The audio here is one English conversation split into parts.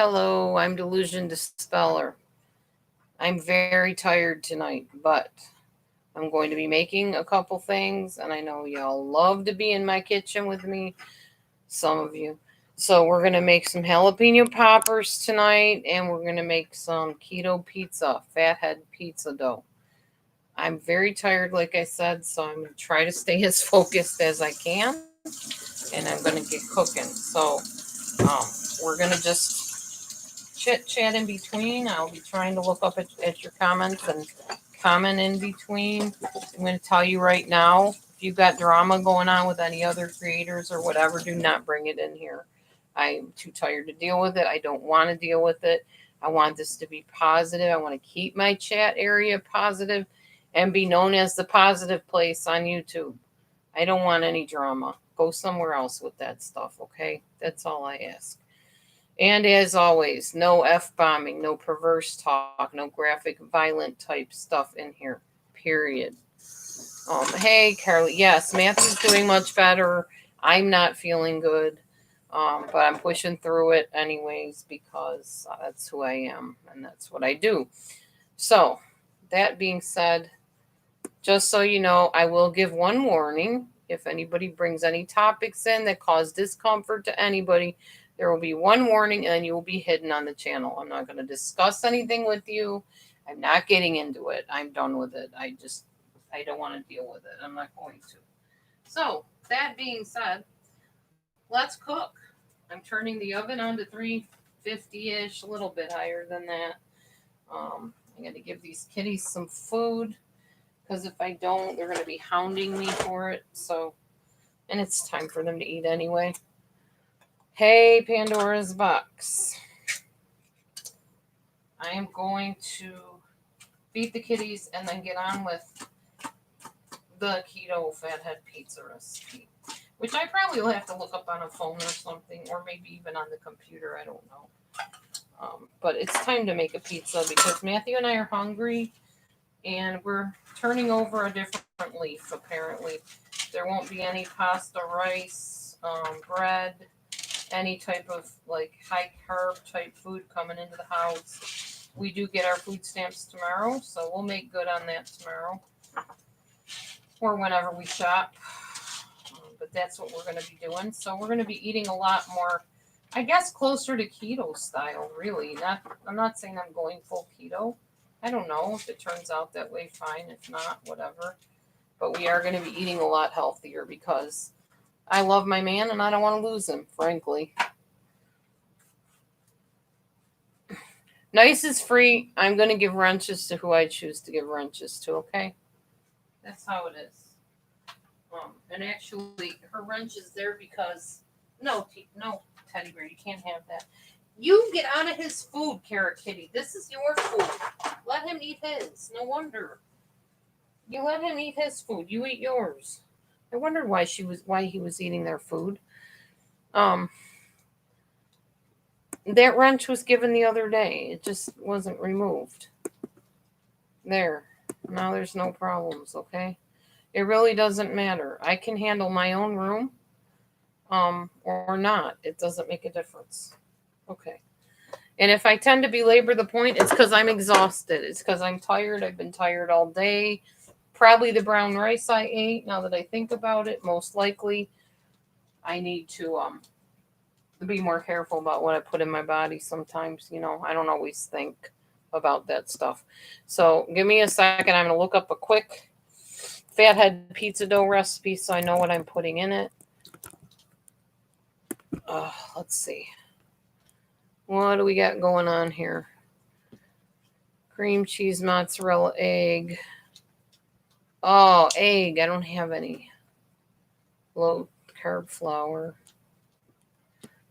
Hello, I'm Delusion Dispeller. I'm very tired tonight, but I'm going to be making a couple things, and I know y'all love to be in my kitchen with me, some of you. So we're going to make some jalapeno poppers tonight, and we're going to make some keto pizza, fathead pizza dough. I'm very tired, like I said, so I'm going to try to stay as focused as I can, and I'm going to get cooking. So um, we're going to just chit chat in between. I'll be trying to look up at your comments and comment in between. I'm going to tell you right now, if you've got drama going on with any other creators or whatever, do not bring it in here. I'm too tired to deal with it. I don't want to deal with it. I want this to be positive. I want to keep my chat area positive and be known as the positive place on YouTube. I don't want any drama. Go somewhere else with that stuff, okay? That's all I ask. And as always, no F bombing, no perverse talk, no graphic violent type stuff in here. Period. Hey, Carly. Yes, Matthew's doing much better. I'm not feeling good. But I'm pushing through it anyways because that's who I am and that's what I do. So, that being said, just so you know, I will give one warning. If anybody brings any topics in that cause discomfort to anybody, there will be one warning and you will be hidden on the channel. I'm not going to discuss anything with you. I'm not getting into it. I'm done with it. I don't want to deal with it. I'm not going to. So, that being said, let's cook. I'm turning the oven on to 350-ish, a little bit higher than that. I'm going to give these kitties some food because if I don't, they're going to be hounding me for it. So, and it's time for them to eat anyway. Hey, Pandora's box. I am going to feed the kitties and then get on with the keto fathead pizza recipe, which I probably will have to look up on a phone or something, or maybe even on the computer. I don't know. But it's time to make a pizza because Matthew and I are hungry, and we're turning over a different leaf, apparently. There won't be any pasta, rice, bread, any type of like high carb type food coming into the house. We do get our food stamps tomorrow, so we'll make good on that tomorrow or whenever we shop. But that's what we're going to be doing. So we're going to be eating a lot more, I guess, closer to keto style, really. I'm not saying I'm going full keto. I don't know if it turns out that way, fine. If not, whatever. But we are going to be eating a lot healthier because I love my man and I don't want to lose him, frankly. Nice is free. I'm going to give wrenches to who I choose to give wrenches to, okay? That's how it is. And actually, her wrench is there because no, Teddy Bear, you can't have that. You get out of his food, Carrot Kitty. This is your food. Let him eat his. No wonder. You let him eat his food. You eat yours. I wondered why he was eating their food. That wrench was given the other day. It just wasn't removed. There. Now there's no problems, okay? It really doesn't matter. I can handle my own room, or not. It doesn't make a difference. Okay. And if I tend to belabor the point, it's because I'm exhausted. It's because I'm tired. I've been tired all day. Probably the brown rice I ate. Now that I think about it, most likely I need to be more careful about what I put in my body sometimes. I don't always think about that stuff. So give me a second. I'm going to look up a quick fathead pizza dough recipe so I know what I'm putting in it. Let's see. What do we got going on here? Cream cheese, mozzarella, egg. Oh, egg. I don't have any. Low carb flour.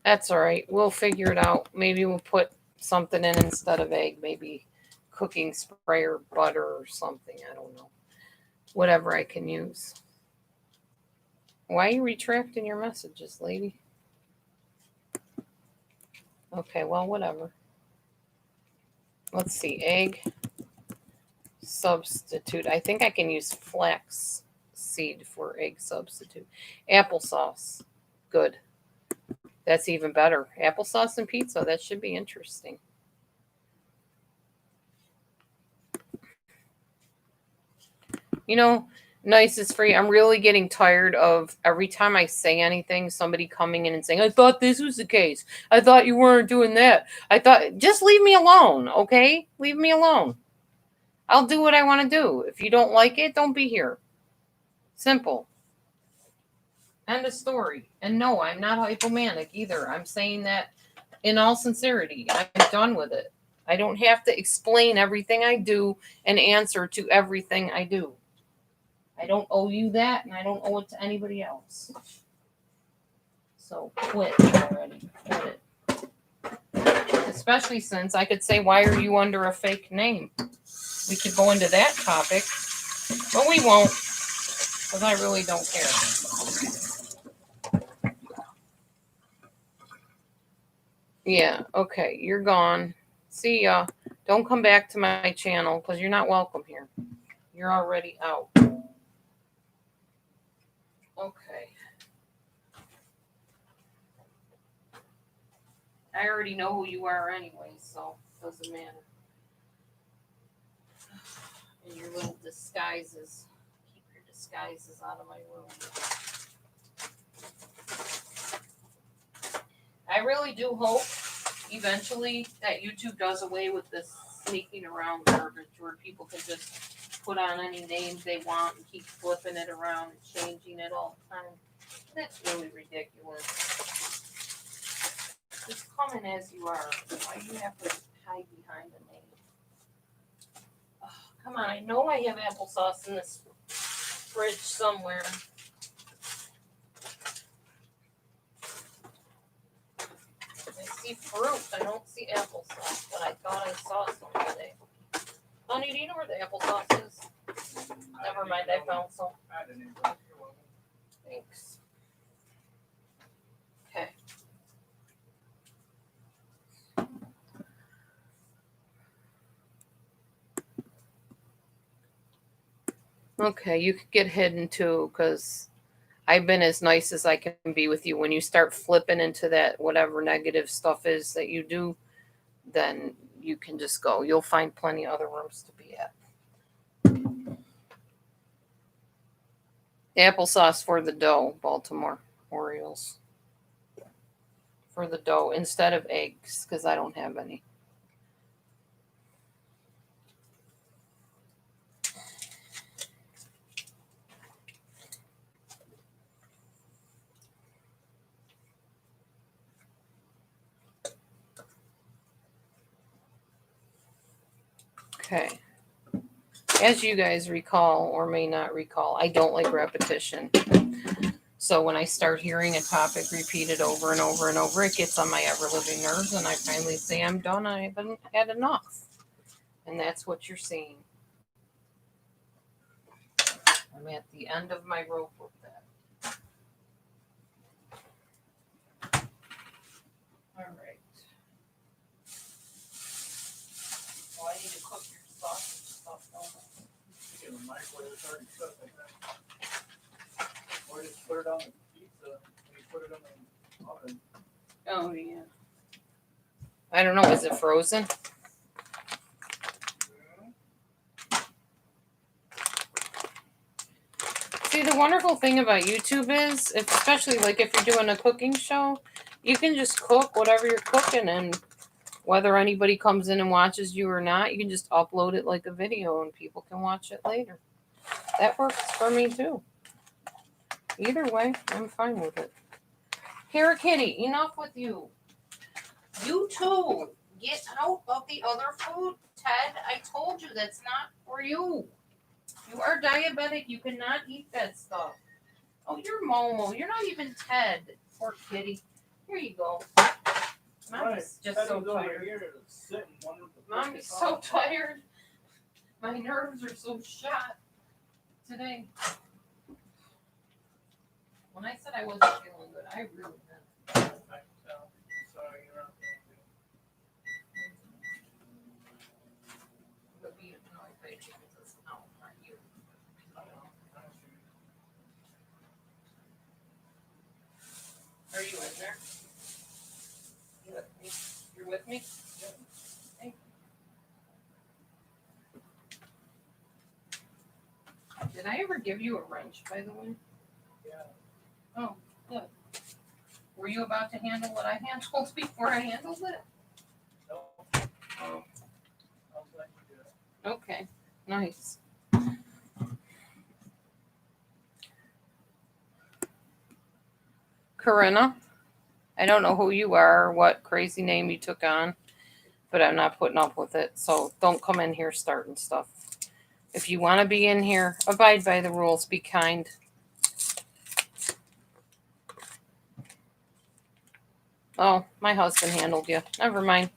That's all right. We'll figure it out. Maybe we'll put something in instead of egg. Maybe cooking spray or butter or something. I don't know. Whatever I can use. Why are you retracting your messages, lady? Okay, well, whatever. Let's see. Egg substitute. I think I can use flax seed for egg substitute. Applesauce. Good. That's even better. Applesauce and pizza. That should be interesting. You know, nice is free. I'm really getting tired of every time I say anything, somebody coming in and saying, I thought this was the case. I thought you weren't doing that. I thought, just leave me alone, okay? Leave me alone. I'll do what I want to do. If you don't like it, don't be here. Simple. End of story. And no, I'm not hypomanic either. I'm saying that in all sincerity. I'm done with it. I don't have to explain everything I do and answer to everything I do. I don't owe you that, and I don't owe it to anybody else. So quit already. Quit it. Especially since I could say, why are you under a fake name? We could go into that topic, but we won't, because I really don't care. Yeah, okay, you're gone. See ya. Don't come back to my channel, because you're not welcome here. You're already out. Okay. I already know who you are anyway, so it doesn't matter. And your little disguises. Keep your disguises out of my room. I really do hope eventually that YouTube does away with this sneaking around garbage where people can just put on any names they want and keep flipping it around and changing it all the time. That's really ridiculous. Just come in as you are. Why do you have to hide behind a name? Oh, come on, I know I have applesauce in this fridge somewhere. I see fruit. I don't see applesauce, but I thought I saw some today. Honey, do you know where the applesauce is? Never mind, I found some. Thanks. Okay. Okay, you could get hidden too, because I've been as nice as I can be with you. When you start flipping into that whatever negative stuff is that you do, then you can just go. You'll find plenty of other rooms to be at. Applesauce for the dough, Baltimore Orioles. For the dough instead of eggs, because I don't have any. Okay. As you guys recall or may not recall, I don't like repetition. So when I start hearing a topic repeated over and over and over, it gets on my ever-living nerves, and I finally say I'm done. I haven't had enough. And that's what you're seeing. I'm at the end of my rope with that. All right. Well, I need to cook your sausage stuff, don't I? In the microwave, it's already cooked like that. Or just put it on the pizza and you put it in the oven. Oh, yeah. I don't know. Is it frozen? See, the wonderful thing about YouTube is, especially like if you're doing a cooking show, you can just cook whatever you're cooking, and whether anybody comes in and watches you or not, you can just upload it like a video and people can watch it later. That works for me too. Either way, I'm fine with it. Here, Kitty, enough with you. You too. Get out of the other food, Ted. I told you that's not for you. You are diabetic. You cannot eat that stuff. Oh, you're Momo. You're not even Ted. Poor kitty. Here you go. Mommy's just so tired. Mommy's so tired. My nerves are so shot today. When I said I wasn't feeling good, I really meant it. I can tell. Sorry, you're not feeling good. But be annoyed by it because it's not you. Are you in there? Me. Thank you. Did I ever give you a wrench, by the way? Yeah. Oh, good. Were you about to handle what I handled before I handled it? No. Oh, I'll let you do it. okay. Nice. Corinna, I don't know who you are or what crazy name you took on, but I'm not putting up with it. So don't come in here starting stuff. If you want to be in here, abide by the rules. Be kind. Oh, my husband handled you. Never mind.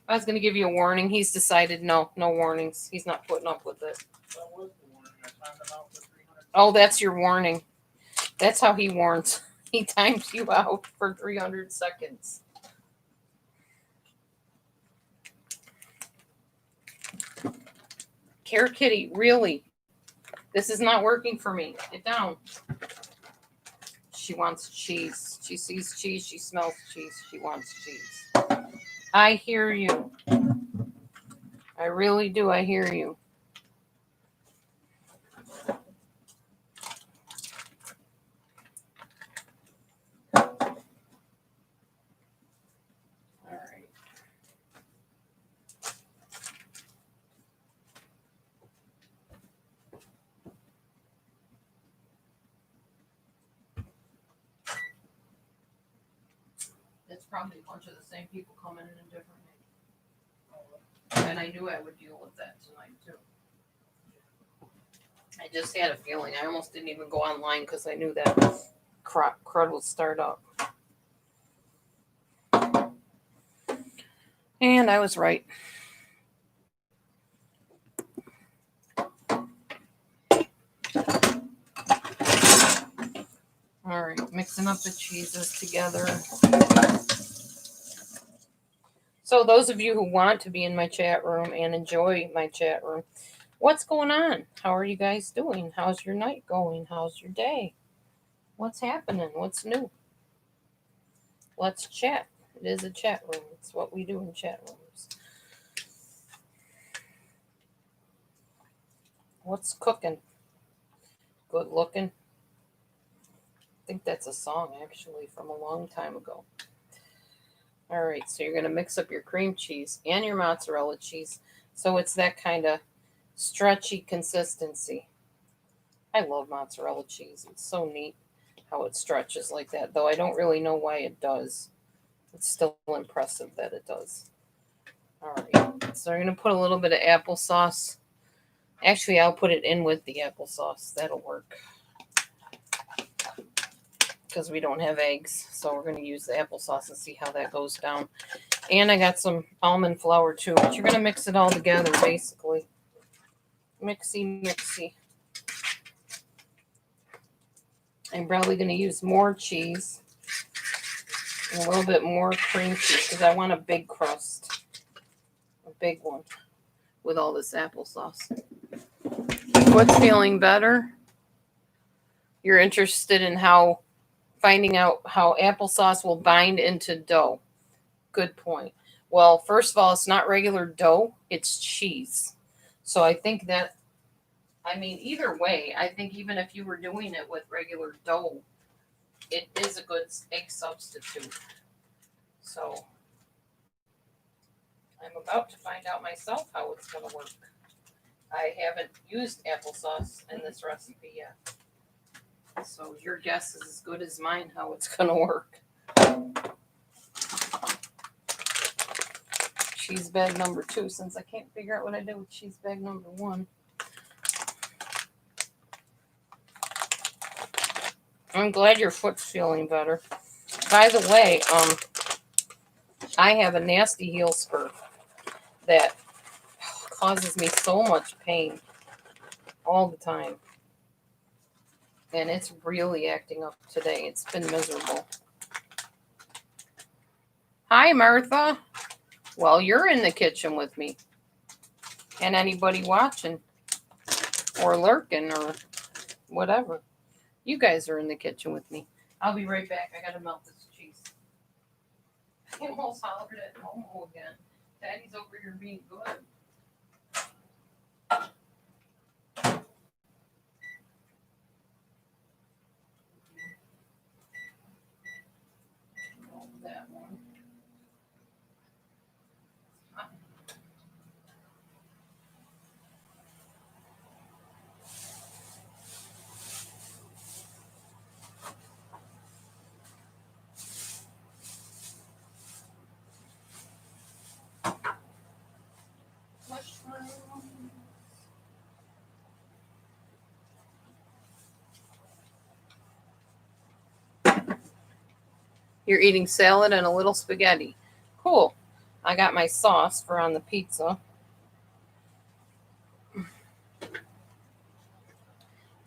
I was going to give you a warning. He's decided no warnings. He's not putting up with it. That was the warning. I timed them out for 300. Oh, that's your warning. That's how he warns. He times you out for 300 seconds. Care Kitty, really? This is not working for me. Get down. She wants cheese. She sees cheese. She smells cheese. She wants cheese. I hear you. I really do. I hear you. All right. It's probably a bunch of the same people coming in a different name. And I knew I would deal with that tonight, too. I just had a feeling. I almost didn't even go online because I knew that crud would start up. And I was right. All right, mixing up the cheeses together. So those of you who want to be in my chat room and enjoy my chat room, what's going on? How are you guys doing? How's your night going? How's your day? What's happening? What's new? Let's chat. It is a chat room. It's what we do in chat rooms. What's cooking? Good looking. I think that's a song actually from a long time ago. All right, so you're going to mix up your cream cheese and your mozzarella cheese so it's that kind of stretchy consistency. I love mozzarella cheese. It's so neat how it stretches like that, though I don't really know why it does. It's still impressive that it does. All right, so we're going to put a little bit of applesauce. Actually, I'll put it in with the applesauce. That'll work. Because we don't have eggs, so we're going to use the applesauce and see how that goes down. And I got some almond flour too, but you're going to mix it all together basically. Mixy. I'm probably going to use more cheese and a little bit more cream cheese because I want a big crust, a big one with all this applesauce. What's feeling better? You're interested in finding out how applesauce will bind into dough. Good point. Well, first of all, it's not regular dough, it's cheese. So I think that, either way, I think even if you were doing it with regular dough, it is a good egg substitute. So I'm about to find out myself how it's going to work. I haven't used applesauce in this recipe yet. So your guess is as good as mine how it's going to work. Cheese bag number 2, since I can't figure out what I did with cheese bag number 1. I'm glad your foot's feeling better. By the way, I have a nasty heel spur that causes me so much pain all the time. And it's really acting up today. It's been miserable. Hi, Martha. Well, you're in the kitchen with me. And anybody watching or lurking or whatever. You guys are in the kitchen with me. I'll be right back. I got to melt this cheese. I almost hollered at Momo again. Daddy's over here being good. That one. Mushrooms. You're eating salad and a little spaghetti. Cool. I got my sauce for on the pizza.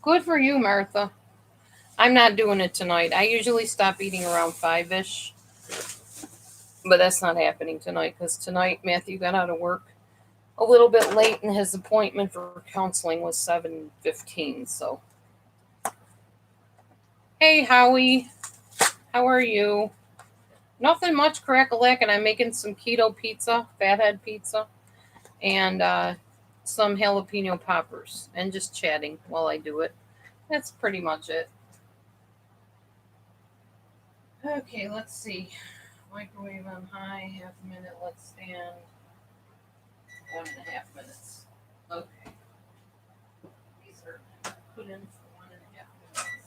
Good for you, Martha. I'm not doing it tonight. I usually stop eating around 5-ish. But that's not happening tonight because tonight Matthew got out of work a little bit late and his appointment for counseling was 7:15. So, hey, Howie. How are you? Nothing much, crack-a-lack, and I'm making some keto pizza, fathead pizza, and some jalapeno poppers, and just chatting while I do it. That's pretty much it. Okay, let's see. Microwave on high, half a minute, let's stand. 1.5 minutes. Okay. These are put in for 1.5 minutes.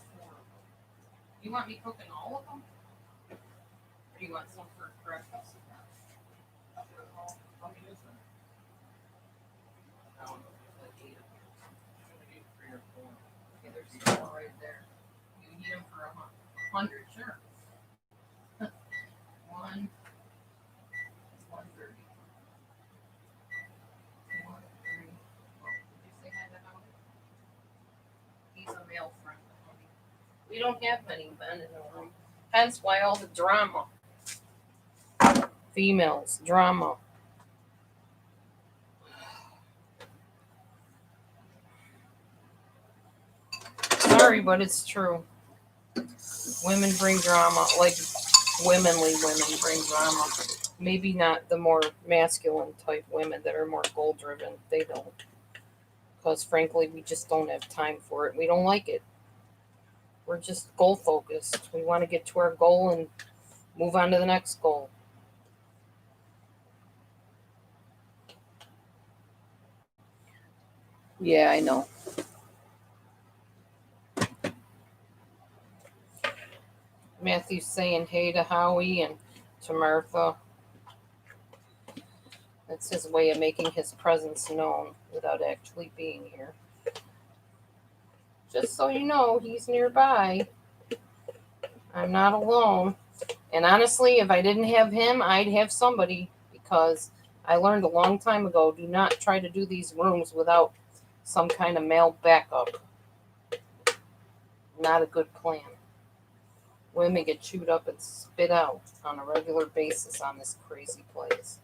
You want me cooking all of them? Or do you want some for breakfast? How many is there? I don't know, like 8 of them. I'm gonna eat 3 or 4. Okay, there's 4 right there. You need them for 100, sure. 1, 130. 130. Oh, did you say hi to Howard? He's a male friend. We don't have many men in the room. Hence why all the drama. Females, drama. Sorry, but it's true. Women bring drama, like womanly women bring drama. Maybe not the more masculine type women that are more goal driven. They don't. Because frankly, we just don't have time for it. We don't like it. We're just goal focused. We want to get to our goal and move on to the next goal. Yeah, I know. Matthew's saying hey to Howie and to Martha. That's his way of making his presence known without actually being here. Just so you know, he's nearby. I'm not alone. And honestly, if I didn't have him, I'd have somebody because I learned a long time ago do not try to do these rooms without some kind of male backup. Not a good plan. Women get chewed up and spit out on a regular basis on this crazy place.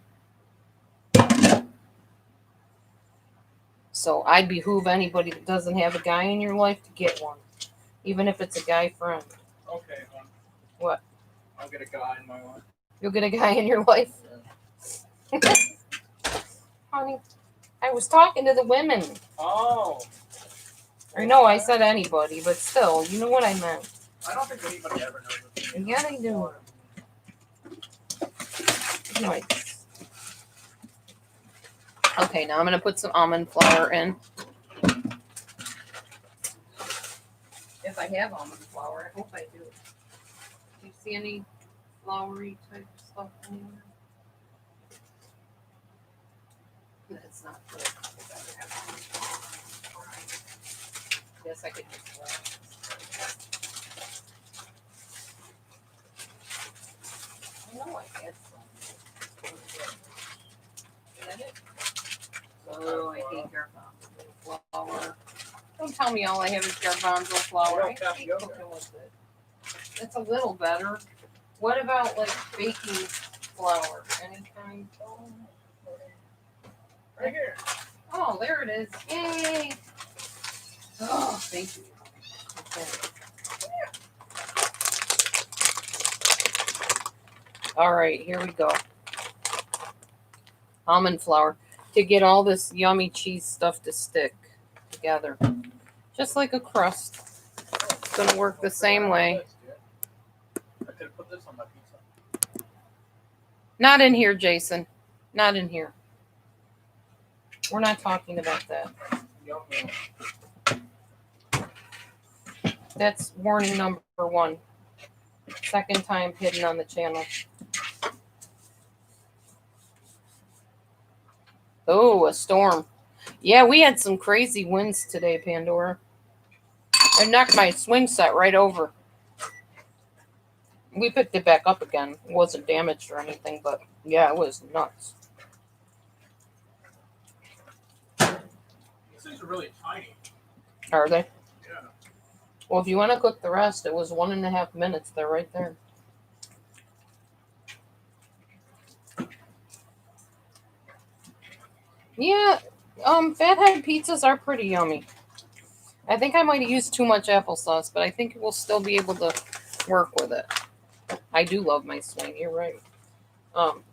So I'd behoove anybody that doesn't have a guy in your life to get one, even if it's a guy friend. Okay, hon. What? I'll get a guy in my life. You'll get a guy in your life? Honey, I was talking to the women. Oh. I know I said anybody, but still, you know what I meant. I don't think anybody ever knows this. Yeah, they do. Right. Okay, now I'm going to put some almond flour in. If I have almond flour, I hope I do. Do you see any floury type stuff anywhere? That's not good. Yes, I could use flour. I know I had some. Is that it? Oh, I hate garbanzo flour. Don't tell me all I have is garbanzo flour. I hate cooking with it. It's a little better. What about like baking flour? Any kind? Right here. Oh, there it is. Yay! Oh, thank you. Okay. All right, here we go. Almond flour to get all this yummy cheese stuff to stick together, just like a crust. It's gonna work the same way. I could have put this on my pizza. Not in here, Jason. Not in here. We're not talking about that. Yum, yum. That's warning number 1. Second time hidden on the channel. Oh, a storm. Yeah, we had some crazy winds today, Pandora. I knocked my swing set right over. We picked it back up again. It wasn't damaged or anything, but yeah, it was nuts. These things are really tiny. Are they? Yeah. Well, if you want to cook the rest, it was 1.5 minutes. They're right there. Yeah, fathead pizzas are pretty yummy. I think I might have used too much applesauce, but I think we'll still be able to work with it. I do love my swing. You're right.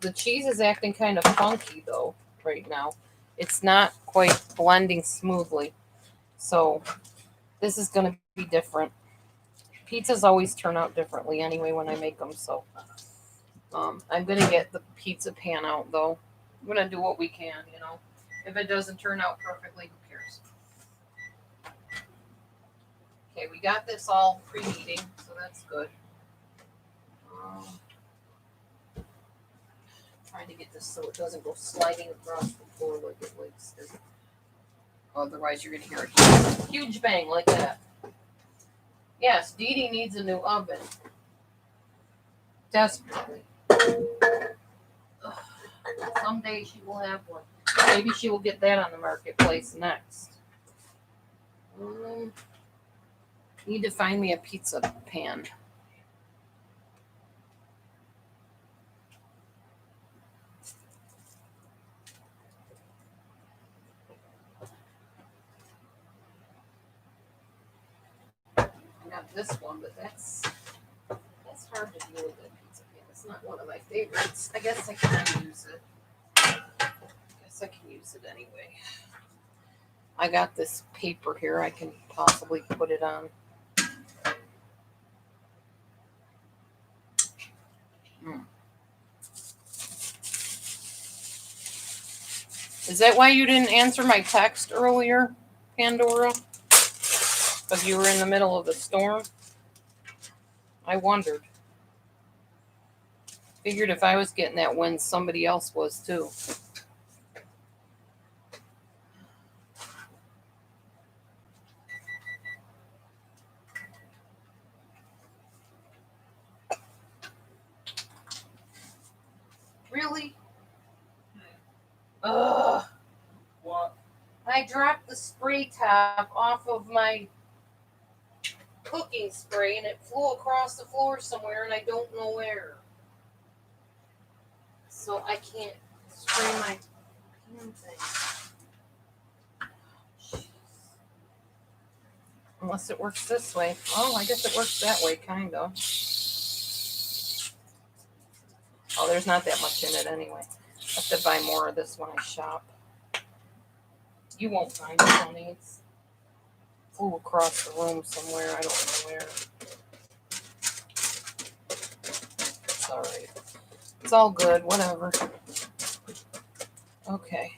The cheese is acting kind of funky though right now. It's not quite blending smoothly, so this is going to be different. Pizzas always turn out differently anyway when I make them. So I'm going to get the pizza pan out though. I'm going to do what we can, you know. If it doesn't turn out perfectly, who cares? Okay, we got this all preheating, so that's good. Trying to get this so it doesn't go sliding across the floor like it likes to. Otherwise, you're going to hear a huge bang like that. Yes, Dee Dee needs a new oven. Desperately. Ugh. Someday she will have one. Maybe she will get that on the marketplace next. Need to find me a pizza pan. I got this one, but that's hard to deal with that pizza pan. It's not one of my favorites. I guess I can use it. I can use it anyway. I got this paper here. I can possibly put it on. Is that why you didn't answer my text earlier, Pandora? Because you were in the middle of the storm? I wondered. Figured if I was getting that wind, somebody else was too. Really? Ugh. What? I dropped the spray top off of my cooking spray and it flew across the floor somewhere and I don't know where. So I can't spray my pan thing. Jeez. Unless it works this way. Oh, I guess it works that way, kind of. Oh, there's not that much in it anyway. I have to buy more of this when I shop. You won't find it, honey. It's flew across the room somewhere. I don't know where. It's all right. It's all good. Whatever. Okay.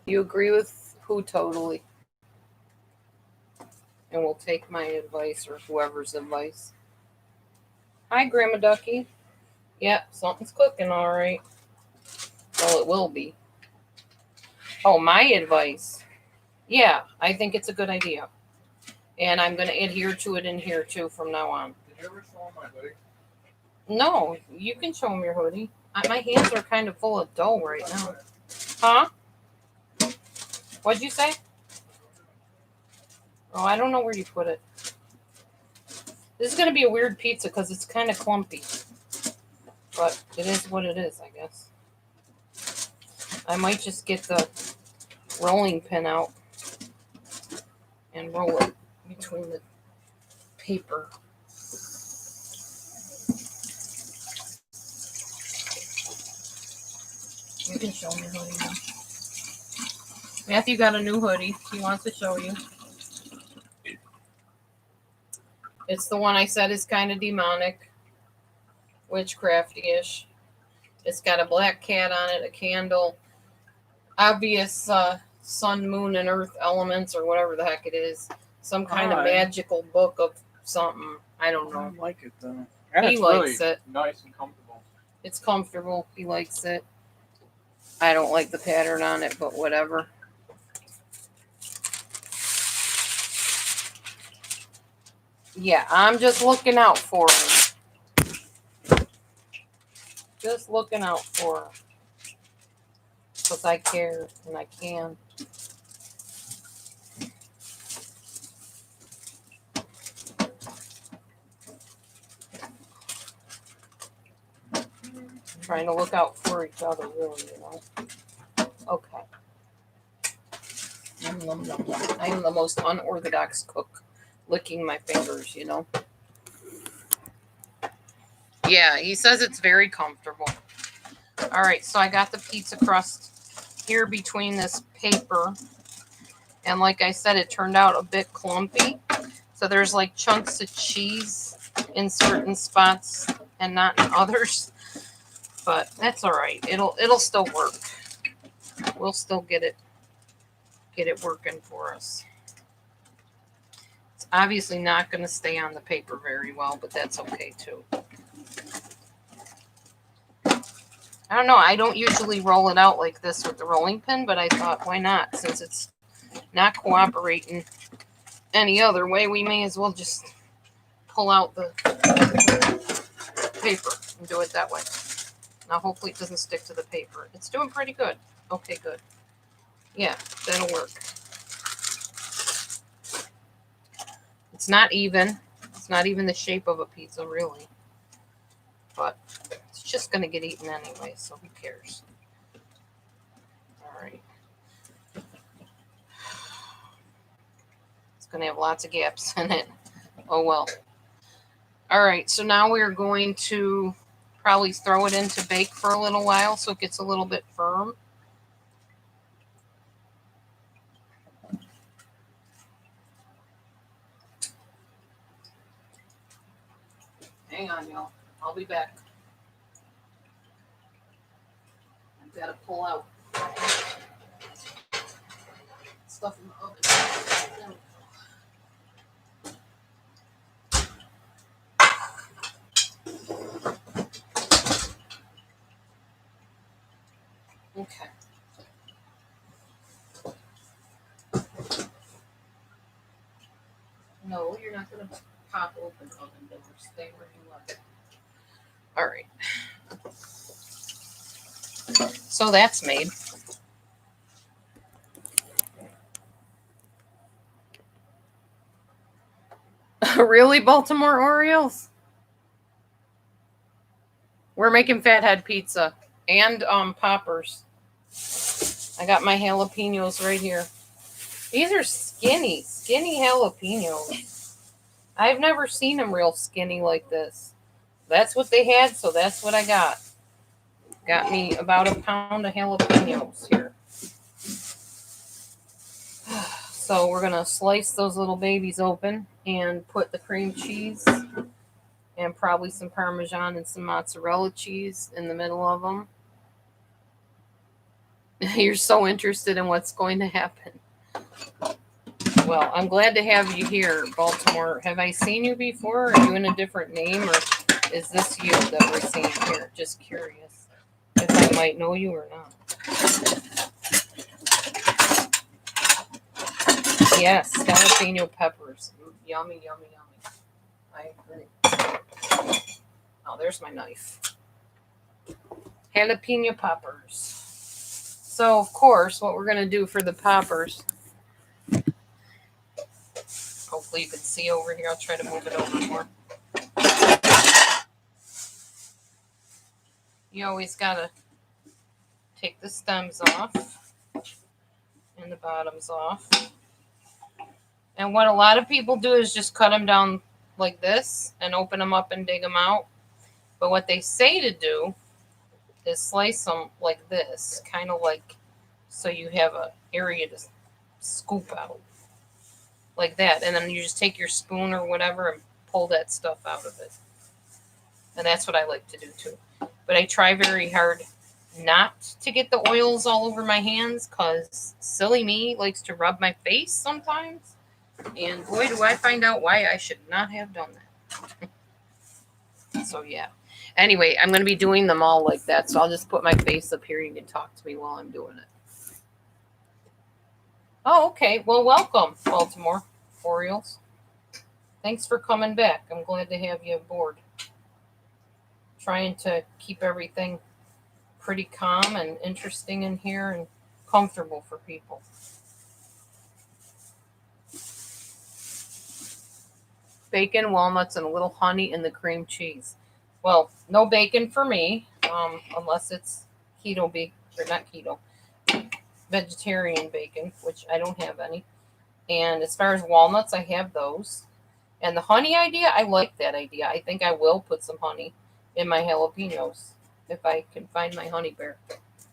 You agree with who totally? And we'll take my advice or whoever's advice. Hi, Grandma Ducky. Yeah, something's cooking, all right. Well, it will be. Oh, my advice. Yeah, I think it's a good idea. And I'm going to adhere to it in here, too, from now on. Did you ever show them my hoodie? No, you can show them your hoodie. My hands are kind of full of dough right now. Huh? What'd you say? Oh, I don't know where you put it. This is going to be a weird pizza because it's kind of clumpy. But it is what it is, I guess. I might just get the rolling pin out and roll it between the paper. You can show me hoodie now. Matthew got a new hoodie. He wants to show you. It's the one I said is kind of demonic, witchcrafty-ish. It's got a black cat on it, a candle, obvious sun, moon, and earth elements, or whatever the heck it is. Some kind of magical book of something. I don't know. I like it though. And He it's likes really it. nice and comfortable. It's comfortable. He likes it. I don't like the pattern on it, but whatever. Yeah, I'm just looking out for him. Just looking out for him. Because I care and I can. Trying to look out for each other, really, you know. Okay. I am the most unorthodox cook, licking my fingers, you know. Yeah, he says it's very comfortable. All right, so I got the pizza crust here between this paper. And like I said, it turned out a bit clumpy. So there's like chunks of cheese in certain spots and not in others. But that's all right. It'll still work. We'll still get it working for us. It's obviously not going to stay on the paper very well, but that's okay too. I don't know. I don't usually roll it out like this with the rolling pin, but I thought, why not? Since it's not cooperating any other way, we may as well just pull out the paper and do it that way. Now, hopefully it doesn't stick to the paper. It's doing pretty good. Okay, good. Yeah, that'll work. It's not even. It's not even the shape of a pizza, really. But it's just going to get eaten anyway, so who cares? All right. It's going to have lots of gaps in it. Oh, well. All right, so now we're going to probably throw it in to bake for a little while so it gets a little bit firm. Hang on, y'all. I'll be back. I've got to pull out stuff in the oven. Okay. No, you're not going to pop open oven doors. Stay where you are. All right. So that's made. Really, Baltimore Orioles? We're making fathead pizza and poppers. I got my jalapenos right here. These are skinny jalapenos. I've never seen them real skinny like this. That's what they had, so that's what I got. Got me about a pound of jalapenos here. So we're going to slice those little babies open and put the cream cheese and probably some Parmesan and some mozzarella cheese in the middle of them. You're so interested in what's going to happen. Well, I'm glad to have you here, Baltimore. Have I seen you before? Are you in a different name, or is this you that we're seeing here? Just curious if I might know you or not. Yes, jalapeno peppers. Yummy, yummy, yummy. I agree. Oh, there's my knife. Jalapeno poppers. So, of course, what we're going to do for the poppers, hopefully you can see over here. I'll try to move it over more. You always got to take the stems off and the bottoms off. And what a lot of people do is just cut them down like this and open them up and dig them out. But what they say to do is slice them like this, kind of like so you have an area to scoop out. Like that. And then you just take your spoon or whatever and pull that stuff out of it. And that's what I like to do too. But I try very hard not to get the oils all over my hands because silly me likes to rub my face sometimes. And boy, do I find out why I should not have done that. So yeah. Anyway, I'm going to be doing them all like that. So I'll just put my face up here. You can talk to me while I'm doing it. Oh, okay. Well, welcome, Baltimore Orioles. Thanks for coming back. I'm glad to have you aboard. Trying to keep everything pretty calm and interesting in here and comfortable for people. Bacon, walnuts, and a little honey in the cream cheese. Well, no bacon for me, unless it's keto bacon, or not keto, vegetarian bacon, which I don't have any. And as far as walnuts, I have those. And the honey idea, I like that idea. I think I will put some honey in my jalapenos if I can find my honey bear.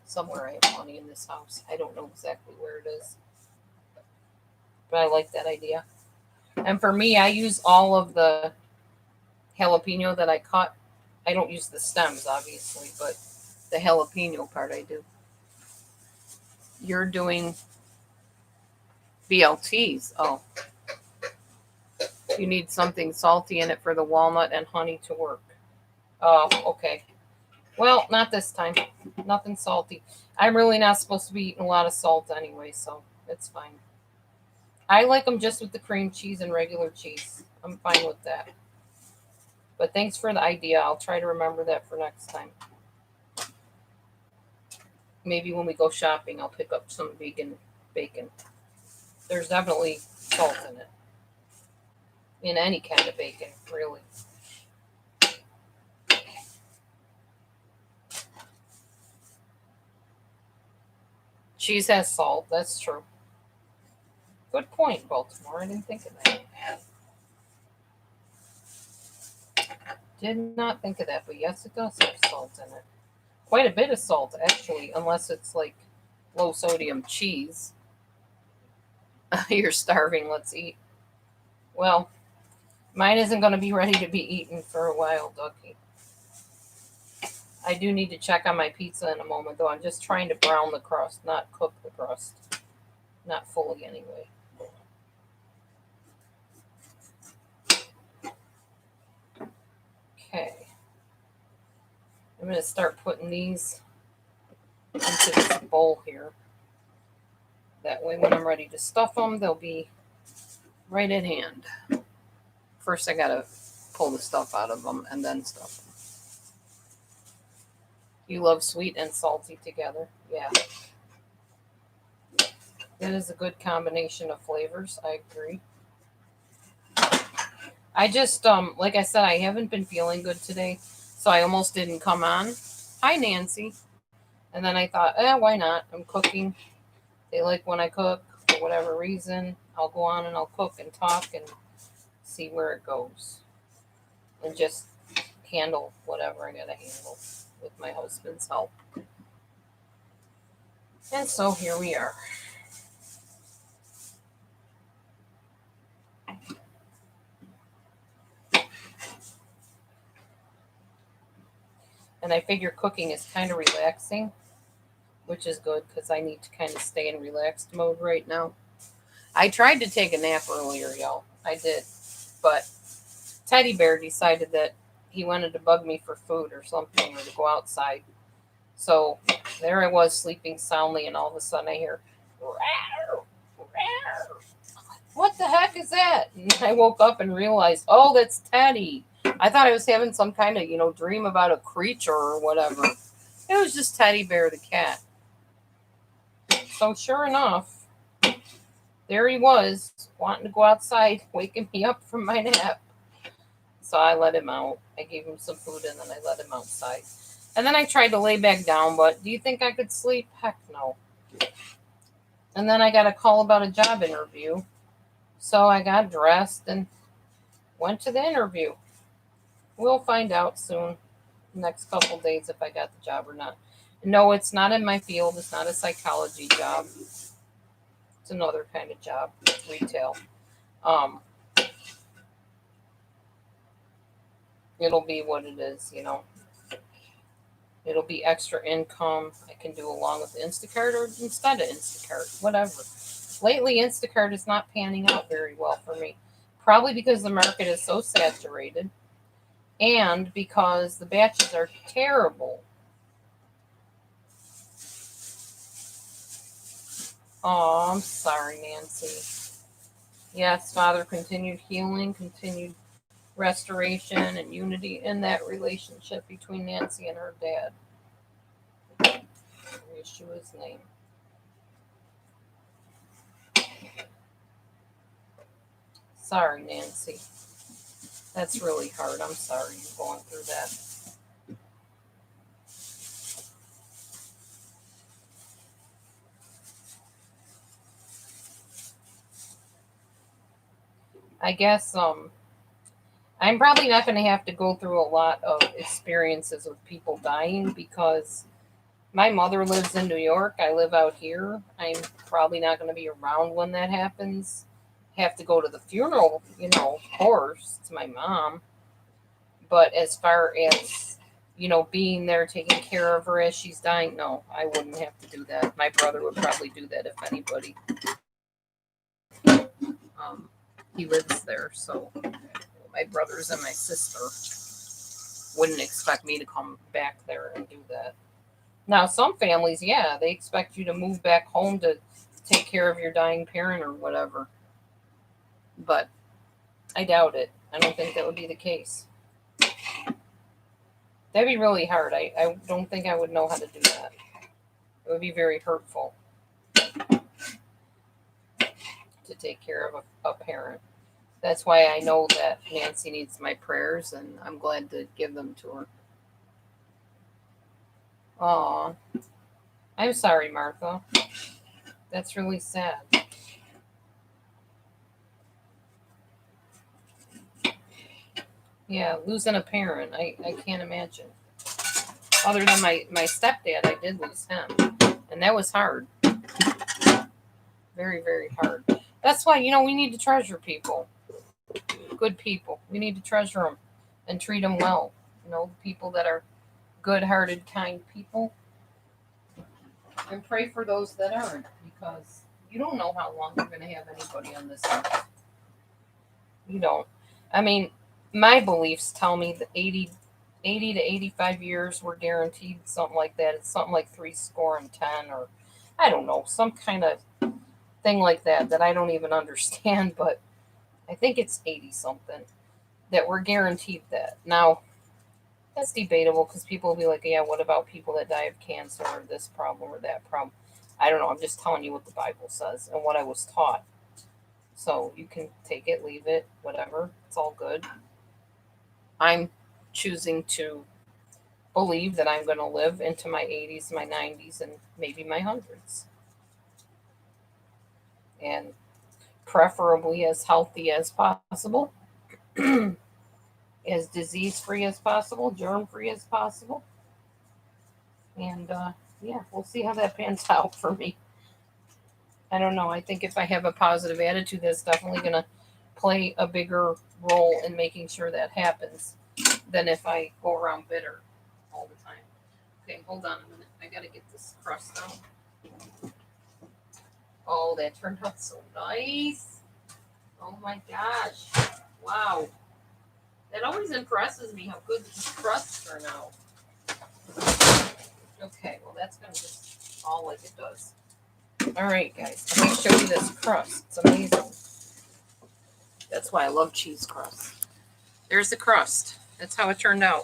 Somewhere I have honey in this house. I don't know exactly where it is. But I like that idea. And for me, I use all of the jalapeno that I cut. I don't use the stems, obviously, but the jalapeno part I do. You're doing BLTs. Oh. You need something salty in it for the walnut and honey to work. Oh, okay. Well, not this time. Nothing salty. I'm really not supposed to be eating a lot of salt anyway, so it's fine. I like them just with the cream cheese and regular cheese. I'm fine with that. But thanks for the idea. I'll try to remember that for next time. Maybe when we go shopping, I'll pick up some vegan bacon. There's definitely salt in it. In any kind of bacon, really. Cheese has salt, that's true. Good point, Baltimore. I didn't think of that. Did not think of that, but yes, it does have salt in it. Quite a bit of salt, actually, unless it's like low sodium cheese. You're starving, let's eat. Well, mine isn't going to be ready to be eaten for a while, Ducky. I do need to check on my pizza in a moment, though. I'm just trying to brown the crust, not cook the crust. Not fully, anyway. Okay. I'm going to start putting these into this bowl here. That way, when I'm ready to stuff them, they'll be right at hand. First, I got to pull the stuff out of them and then stuff them. You love sweet and salty together? Yeah. It is a good combination of flavors. I agree. I just, like I said, I haven't been feeling good today, so I almost didn't come on. Hi, Nancy. And then I thought, why not? I'm cooking. They like when I cook for whatever reason. I'll go on and I'll cook and talk and see where it goes. And just handle whatever I gotta handle with my husband's help. And so here we are. And I figure cooking is kind of relaxing, which is good because I need to kind of stay in relaxed mode right now. I tried to take a nap earlier, y'all. I did. But Teddy Bear decided that he wanted to bug me for food or something or to go outside. So there I was sleeping soundly, and all of a sudden I hear, "Rawr, rawr." What the heck is that? And I woke up and realized, oh, that's Teddy. I thought I was having some kind of, dream about a creature or whatever. It was just Teddy Bear the cat. So sure enough, there he was, wanting to go outside, waking me up from my nap. So I let him out. I gave him some food and then I let him outside. And then I tried to lay back down, but do you think I could sleep? Heck no. And then I got a call about a job interview. So I got dressed and went to the interview. We'll find out soon, next couple days, if I got the job or not. No, it's not in my field. It's not a psychology job. It's another kind of job, retail. Um, it'll be what it is, you know. It'll be extra income I can do along with Instacart or instead of Instacart, whatever. Lately, Instacart is not panning out very well for me. Probably because the market is so saturated and because the batches are terrible. Oh, I'm sorry, Nancy. Yes, Father, continued healing, continued restoration, and unity in that relationship between Nancy and her dad. In Yeshua's name. Sorry, Nancy. That's really hard. I'm sorry you're going through that. I guess I'm probably not going to have to go through a lot of experiences with people dying because my mother lives in New York. I live out here. I'm probably not going to be around when that happens. Have to go to the funeral, of course. It's my mom. But as far as, being there, taking care of her as she's dying, no, I wouldn't have to do that. My brother would probably do that if anybody. Um, he lives there, so my brothers and my sister wouldn't expect me to come back there and do that. Now, some families, yeah, they expect you to move back home to take care of your dying parent or whatever. But I doubt it. I don't think that would be the case. That'd be really hard. I don't think I would know how to do that. It would be very hurtful to take care of a parent. That's why I know that Nancy needs my prayers, and I'm glad to give them to her. Aw, I'm sorry, Martha. That's really sad. Yeah, losing a parent, I can't imagine. Other than my stepdad, I did lose him, and that was hard. Very, very hard. That's why, we need to treasure people. Good people. We need to treasure them and treat them well. People that are good hearted, kind people. And pray for those that aren't because you don't know how long you're going to have anybody on this earth. You don't. I mean, my beliefs tell me that 80 to 85 years we're guaranteed, something like that. It's something like 70 or I don't know, some kind of thing like that I don't even understand, but I think it's 80 something that we're guaranteed that. Now, that's debatable because people will be like, yeah, what about people that die of cancer or this problem or that problem? I don't know. I'm just telling you what the Bible says and what I was taught. So you can take it, leave it, whatever. It's all good. I'm choosing to believe that I'm going to live into my 80s, my 90s, and maybe my hundreds. And preferably as healthy as possible, as disease free as possible, germ free as possible. And yeah, we'll see how that pans out for me. I don't know. I think if I have a positive attitude, that's definitely going to play a bigger role in making sure that happens than if I go around bitter all the time. Okay, hold on a minute. I got to get this crust out. Oh, that turned out so nice. Oh my gosh. Wow. That always impresses me how good these crusts turn out. Okay, well, that's going to just fall like it does. All right, guys, let me show you this crust. It's amazing. That's why I love cheese crust. There's the crust. That's how it turned out.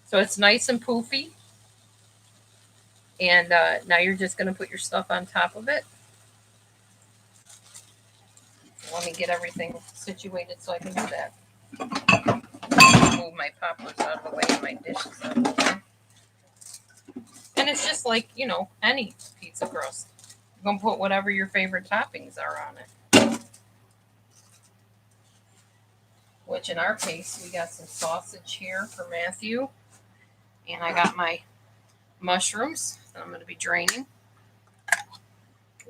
So it's nice and poofy. And now you're just going to put your stuff on top of it. Let me get everything situated so I can do that. Move my poppers out of the way and my dishes out of the way. And it's just like, you know, any pizza crust. You're going to put whatever your favorite toppings are on it. Which in our case, we got some sausage here for Matthew. And I got my mushrooms that I'm going to be draining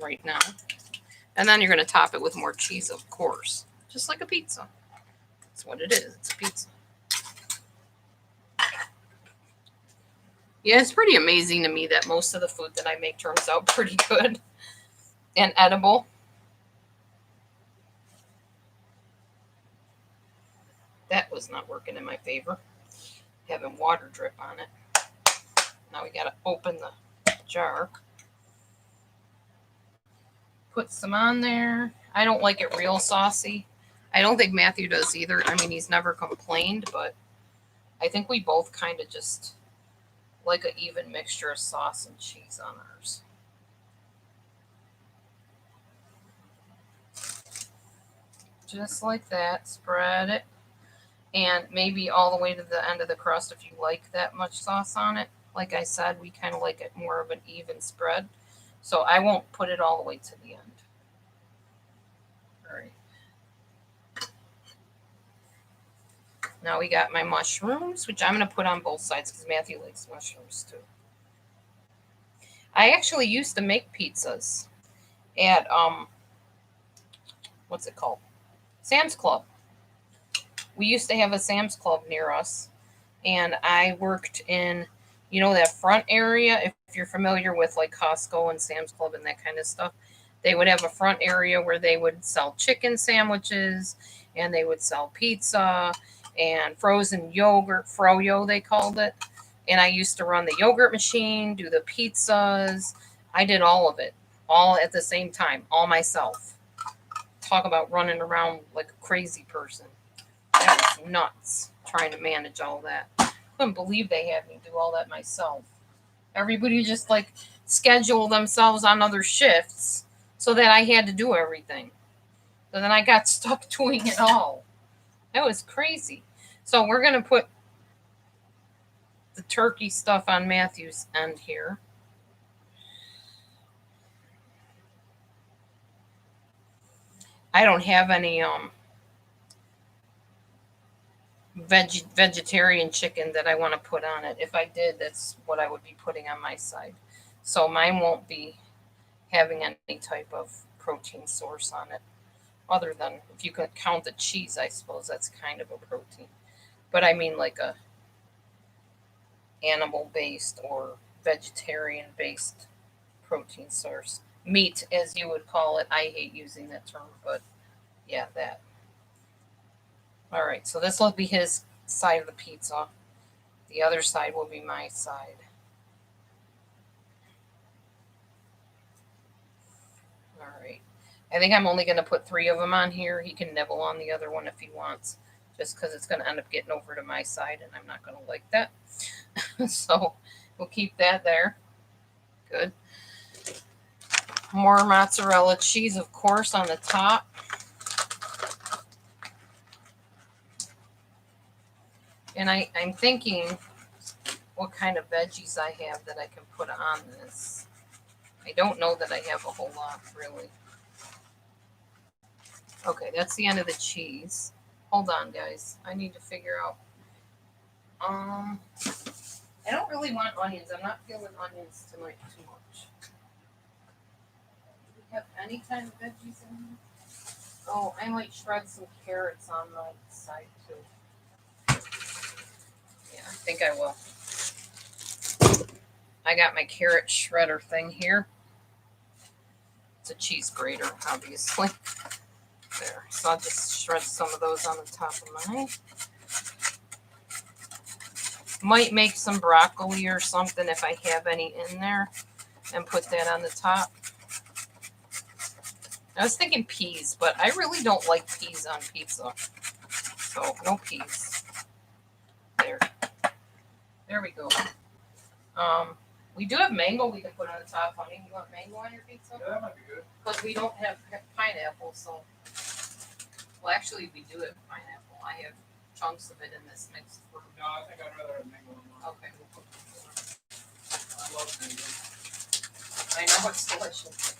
right now. And then you're going to top it with more cheese, of course. Just like a pizza. That's what it is. It's a pizza. Yeah, it's pretty amazing to me that most of the food that I make turns out pretty good and edible. That was not working in my favor. Having water drip on it. Now we got to open the jar. Put some on there. I don't like it real saucy. I don't think Matthew does either. I mean, he's never complained, but I think we both kind of just like an even mixture of sauce and cheese on ours. Just like that. Spread it. And maybe all the way to the end of the crust if you like that much sauce on it. Like I said, we kind of like it more of an even spread. So I won't put it all the way to the end. All right. Now we got my mushrooms, which I'm going to put on both sides because Matthew likes mushrooms too. I actually used to make pizzas at, what's it called? Sam's Club. We used to have a Sam's Club near us. And I worked in, you know, that front area. If you're familiar with like Costco and Sam's Club and that kind of stuff, they would have a front area where they would sell chicken sandwiches and they would sell pizza and frozen yogurt, froyo they called it. And I used to run the yogurt machine, do the pizzas. I did all of it, all at the same time, all myself. Talk about running around like a crazy person. That was nuts, trying to manage all that. Couldn't believe they had me do all that myself. Everybody just like schedule themselves on other shifts so that I had to do everything. So then I got stuck doing it all. That was crazy. So we're going to put the turkey stuff on Matthew's end here. I don't have any vegetarian chicken that I want to put on it. If I did, that's what I would be putting on my side. So mine won't be having any type of protein source on it. Other than, if you could count the cheese, I suppose that's kind of a protein. But I mean like a animal-based or vegetarian-based protein source. Meat, as you would call it. I hate using that term, but yeah, that. All right, so this will be his side of the pizza. The other side will be my side. All right. I think I'm only going to put 3 of them on here. He can nibble on the other one if he wants, just because it's going to end up getting over to my side, and I'm not going to like that. So we'll keep that there. Good. More mozzarella cheese, of course, on the top. And I'm thinking what kind of veggies I have that I can put on this. I don't know that I have a whole lot, really. Okay, that's the end of the cheese. Hold on, guys. I need to figure out. I don't really want onions. I'm not feeling onions tonight too much. Do we have any kind of veggies in here? Oh, I might shred some carrots on my side, too. Yeah, I think I will. I got my carrot shredder thing here. It's a cheese grater, obviously. There. So I'll just shred some of those on the top of mine. Might make some broccoli or something if I have any in there and put that on the top. I was thinking peas, but I really don't like peas on pizza. So no peas. There we go. We do have mango we can put on the top, honey. You want mango on your pizza? Yeah, that might be good. Because we don't have pineapple, so. Well, actually, we do have pineapple. I have chunks of it in this mixed fruit. No, I think I'd rather have mango on mine. Okay, we'll put I love mango. I know it's delicious.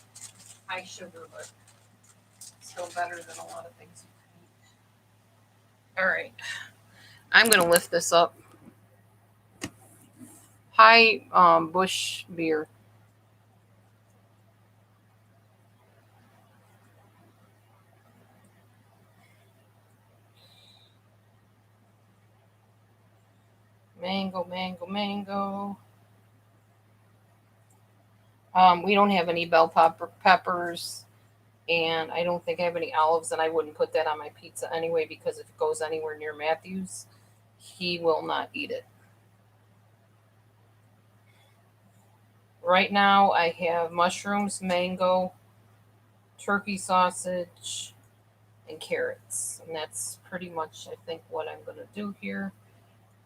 High sugar, but still better than a lot of things you can eat. All right. I'm going to lift this up. Hi, Bush beer. Mango, mango, mango. We don't have any bell peppers, and I don't think I have any olives, and I wouldn't put that on my pizza anyway because if it goes anywhere near Matthew's, he will not eat it. Right now, I have mushrooms, mango, turkey sausage, and carrots, and that's pretty much, I think, what I'm going to do here.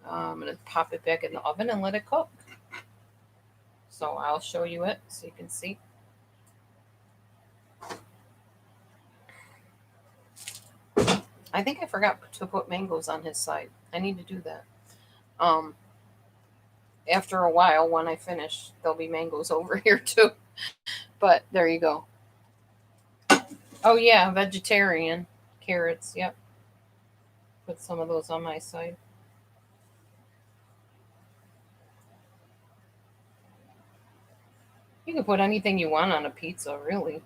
I'm going to pop it back in the oven and let it cook. So I'll show you it so you can see. I think I forgot to put mangoes on his side. I need to do that. After a while, when I finish, there'll be mangoes over here too. But there you go. Oh yeah, vegetarian carrots. Yep. Put some of those on my side. You can put anything you want on a pizza, really.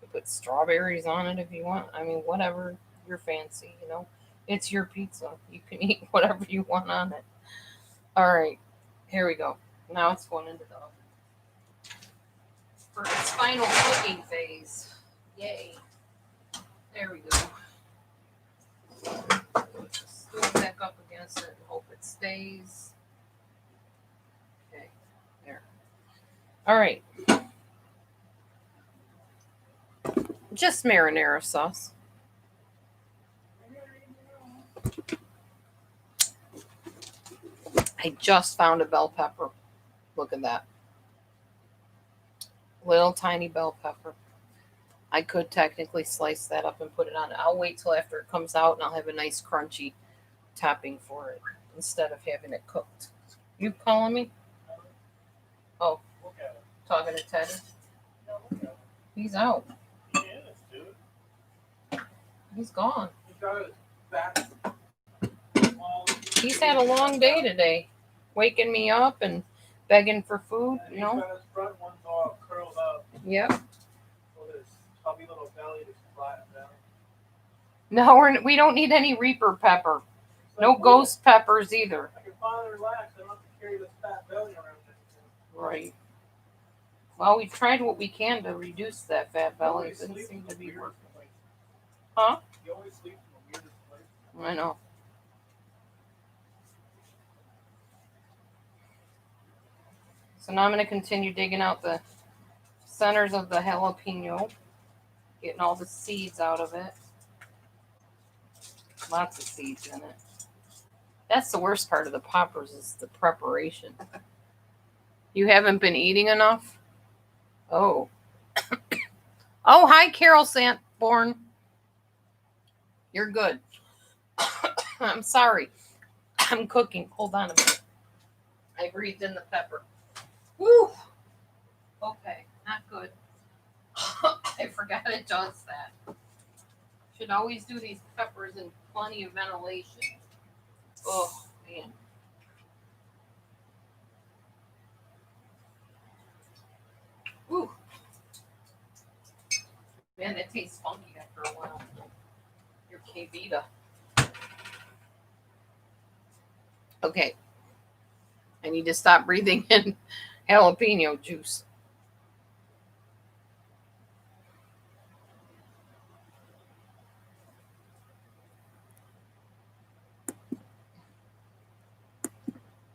You put strawberries on it if you want. I mean, whatever you're fancy, you know. It's your pizza. You can eat whatever you want on it. All right, here we go. Now it's going into the oven for its final cooking phase. Yay. There we go. Put the stool back up against it and hope it stays. Okay, there. All right. Just marinara sauce. I just found a bell pepper. Look at that. Little tiny bell pepper. I could technically slice that up and put it on. I'll wait till after it comes out and I'll have a nice crunchy topping for it instead of having it cooked. You calling me? Oh, Look at it. talking to Teddy? Yeah, look at it. He's out. He is, dude. He's gone. He's got his back. He's had a long day today, waking me up and begging for food. And You know. he's got his front ones all curled up. Yep. With his chubby little belly just flat down. No, we don't need any Reaper pepper. No ghost peppers either. I can finally relax. I don't have to carry this fat belly around anymore. Right. Well, we've tried what we can to reduce that fat belly. It doesn't seem to be working. Huh? He always sleeps in the weirdest place. I know. So now I'm going to continue digging out the centers of the jalapeno, getting all the seeds out of it. Lots of seeds in it. That's the worst part of the poppers is the preparation. You haven't been eating enough? Oh. Oh, hi, Carol Santborn. You're good. I'm sorry. I'm cooking. Hold on a minute. I breathed in the pepper. Woo! Okay, not good. I forgot it does that. Should always do these peppers in plenty of ventilation. Oh, man. Woo! Man, that tastes funky after a while. Your K-Vita. Okay. I need to stop breathing in jalapeno juice.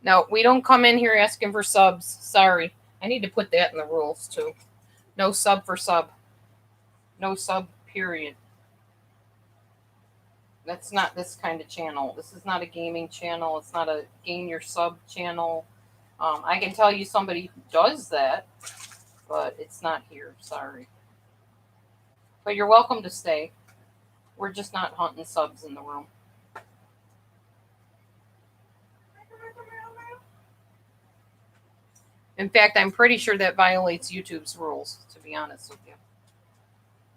No, we don't come in here asking for subs. Sorry. I need to put that in the rules too. No sub for sub. No sub, period. That's not this kind of channel. This is not a gaming channel. It's not a gain your sub channel. I can tell you somebody who does that, but it's not here. Sorry. But you're welcome to stay. We're just not hunting subs in the room. In fact, I'm pretty sure that violates YouTube's rules, to be honest with you.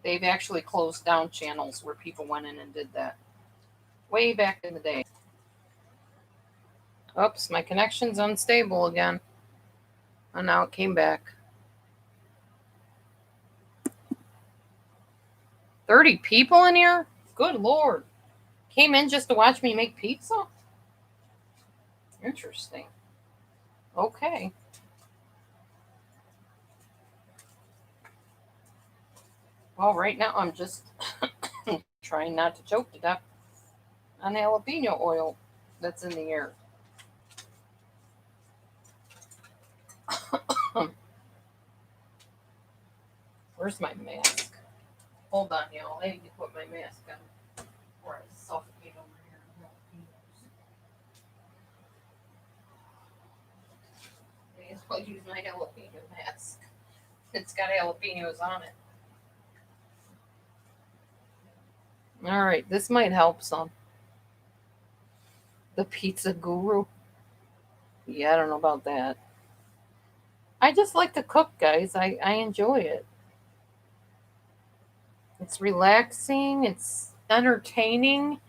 They've actually closed down channels where people went in and did that. Way back in the day. Oops, my connection's unstable again. And now it came back. 30 people in here? Good Lord. Came in just to watch me make pizza? Interesting. Okay. Well, right now I'm just trying not to choke to death on the jalapeno oil that's in the air. Where's my mask? Hold on, y'all. I need to put my mask on before I suffocate over here. May as well use my jalapeno mask. It's got jalapenos on it. All right, this might help some. The pizza guru. Yeah, I don't know about that. I just like to cook, guys. I enjoy it. It's relaxing. It's entertaining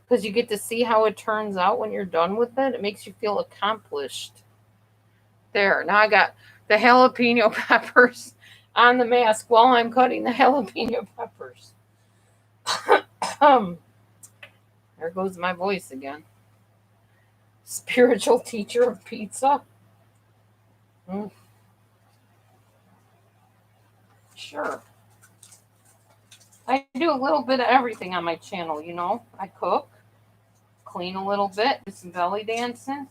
because you get to see how it turns out when you're done with it. It makes you feel accomplished. There. Now I got the jalapeno peppers on the mask while I'm cutting the jalapeno peppers. There goes my voice again. Spiritual teacher of pizza. Sure. I do a little bit of everything on my channel, you know. I cook, clean a little bit, do some belly dancing,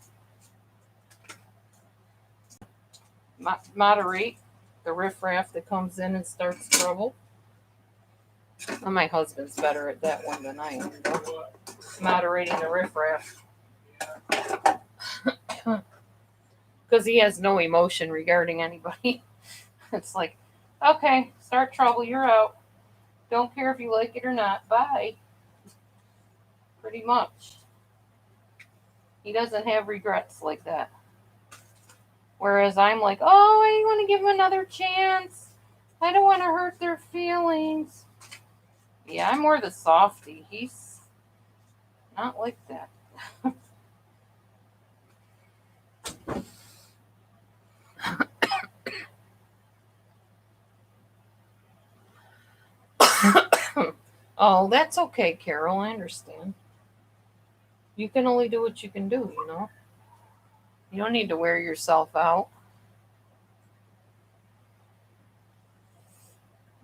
moderate the riffraff that comes in and starts trouble. Well, my husband's better at that one than I am, though. Moderating the riffraff. Because he has no emotion regarding anybody. It's like, okay, start trouble, you're out. Don't care if you like it or not. Bye. Pretty much. He doesn't have regrets like that. Whereas I'm like, oh, I want to give him another chance. I don't want to hurt their feelings. Yeah, I'm more the softie. He's not like that. Oh, that's okay, Carol. I understand. You can only do what you can do, you know? You don't need to wear yourself out.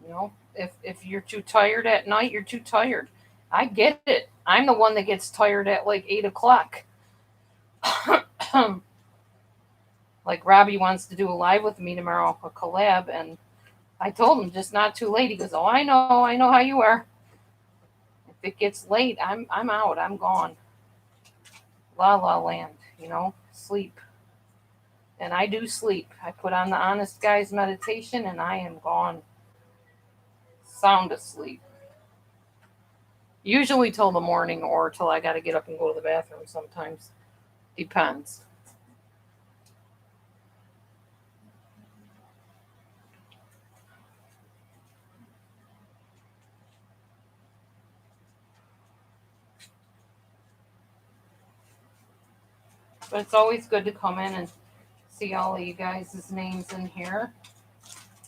You know, if you're too tired at night, you're too tired. I get it. I'm the one that gets tired at like 8 o'clock. Like Robbie wants to do a live with me tomorrow, a collab, and I told him just not too late. He goes, "Oh, I know how you are. If it gets late, I'm out. I'm gone. La la land, you know, sleep." And I do sleep. I put on the Honest Guys meditation, and I am gone, sound asleep. Usually till the morning or till I got to get up and go to the bathroom. Sometimes depends. But it's always good to come in and see all of you guys' names in here.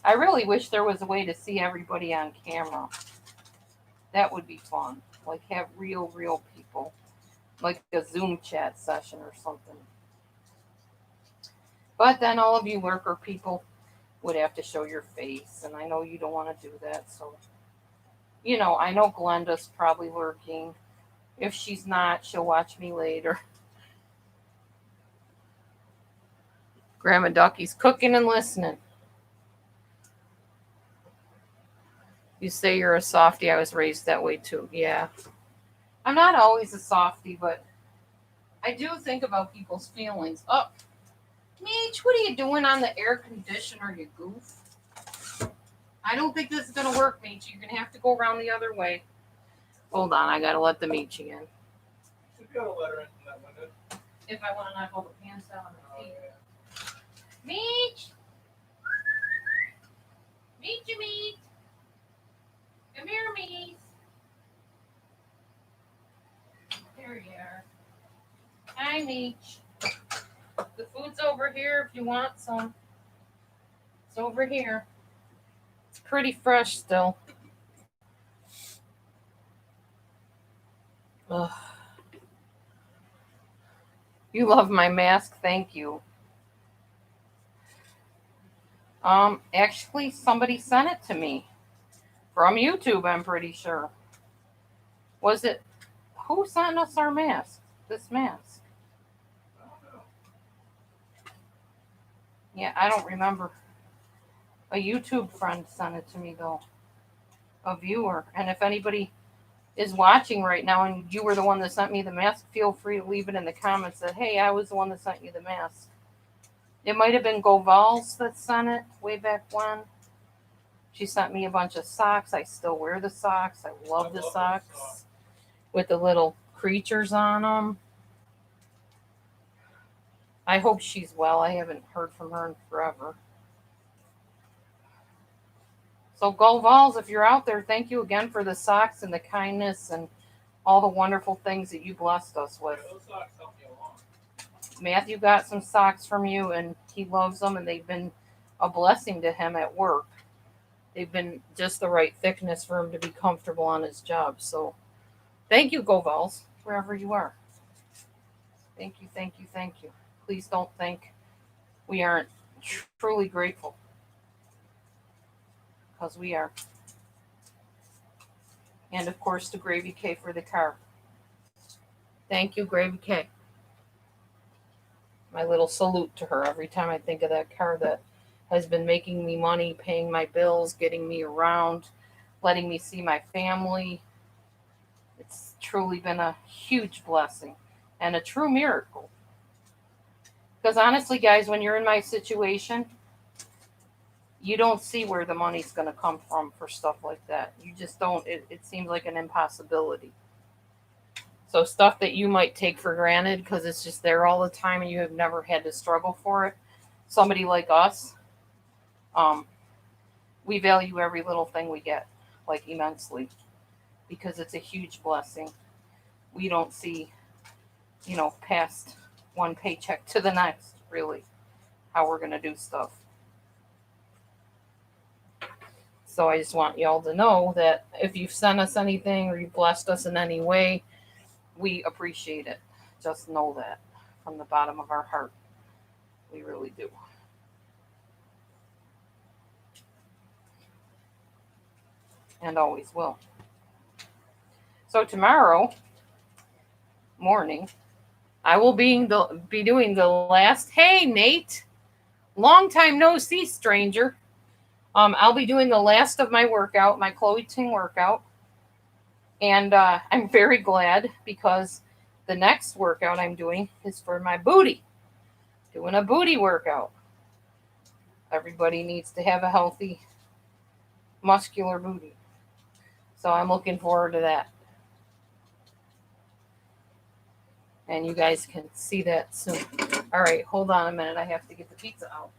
I really wish there was a way to see everybody on camera. That would be fun. Like have real people. Like a Zoom chat session or something. But then all of you lurker people would have to show your face. And I know you don't want to do that. So, you know, I know Glenda's probably lurking. If she's not, she'll watch me later. Grandma Ducky's cooking and listening. You say you're a softie. I was raised that way too. Yeah. I'm not always a softie, but I do think about people's feelings. Oh, Meech, what are you doing on the air conditioner, you goof? I don't think this is going to work, Meech. You're going to have to go around the other way. Hold on. I got to let the Meech in. You've got a letter in from that window. If I want to knock all the pants down on my feet. Yeah. Meech! Meech. The food's over here if you want some. It's over here. It's pretty fresh still. Ugh. You love my mask, thank you. Actually, somebody sent it to me from YouTube. I'm pretty sure. Was it who sent us our mask? This mask? I don't know. Yeah, I don't remember. A YouTube friend sent it to me though. A viewer. And if anybody is watching right now and you were the one that sent me the mask, feel free to leave it in the comments that, hey, I was the one that sent you the mask. It might have been Govals that sent it way back when. She sent me a bunch of socks. I still wear the socks. I love the those socks with the little creatures on them. I hope she's well. I haven't heard from her in forever. So Govals, if you're out there, thank you again for the socks and the kindness and all the wonderful things that you blessed us with. Yeah, those socks help me along. Matthew got some socks from you and he loves them and they've been a blessing to him at work. They've been just the right thickness for him to be comfortable on his job. So thank you, Govals, wherever you are. Thank you, thank you, thank you. Please don't think we aren't truly grateful, because we are. And of course, to Gravy K for the car. Thank you, Gravy K. My little salute to her every time I think of that car that has been making me money, paying my bills, getting me around, letting me see my family. It's truly been a huge blessing and a true miracle. Because honestly, guys, when you're in my situation, you don't see where the money's going to come from for stuff like that. You just don't. It seems like an impossibility. So stuff that you might take for granted because it's just there all the time and you have never had to struggle for it. Somebody like us, we value every little thing we get, like immensely, because it's a huge blessing. We don't see, past one paycheck to the next, really, how we're going to do stuff. So I just want y'all to know that if you've sent us anything or you've blessed us in any way, we appreciate it. Just know that from the bottom of our heart. We really do. And always will. So tomorrow morning, I will be doing the last. Hey, Nate, long time no see, stranger. I'll be doing the last of my workout, my Chloe Ting workout, and I'm very glad because the next workout I'm doing is for my booty. Doing a booty workout. Everybody needs to have a healthy, muscular booty. So I'm looking forward to that. And you guys can see that soon. All right, hold on a minute. I have to get the pizza out.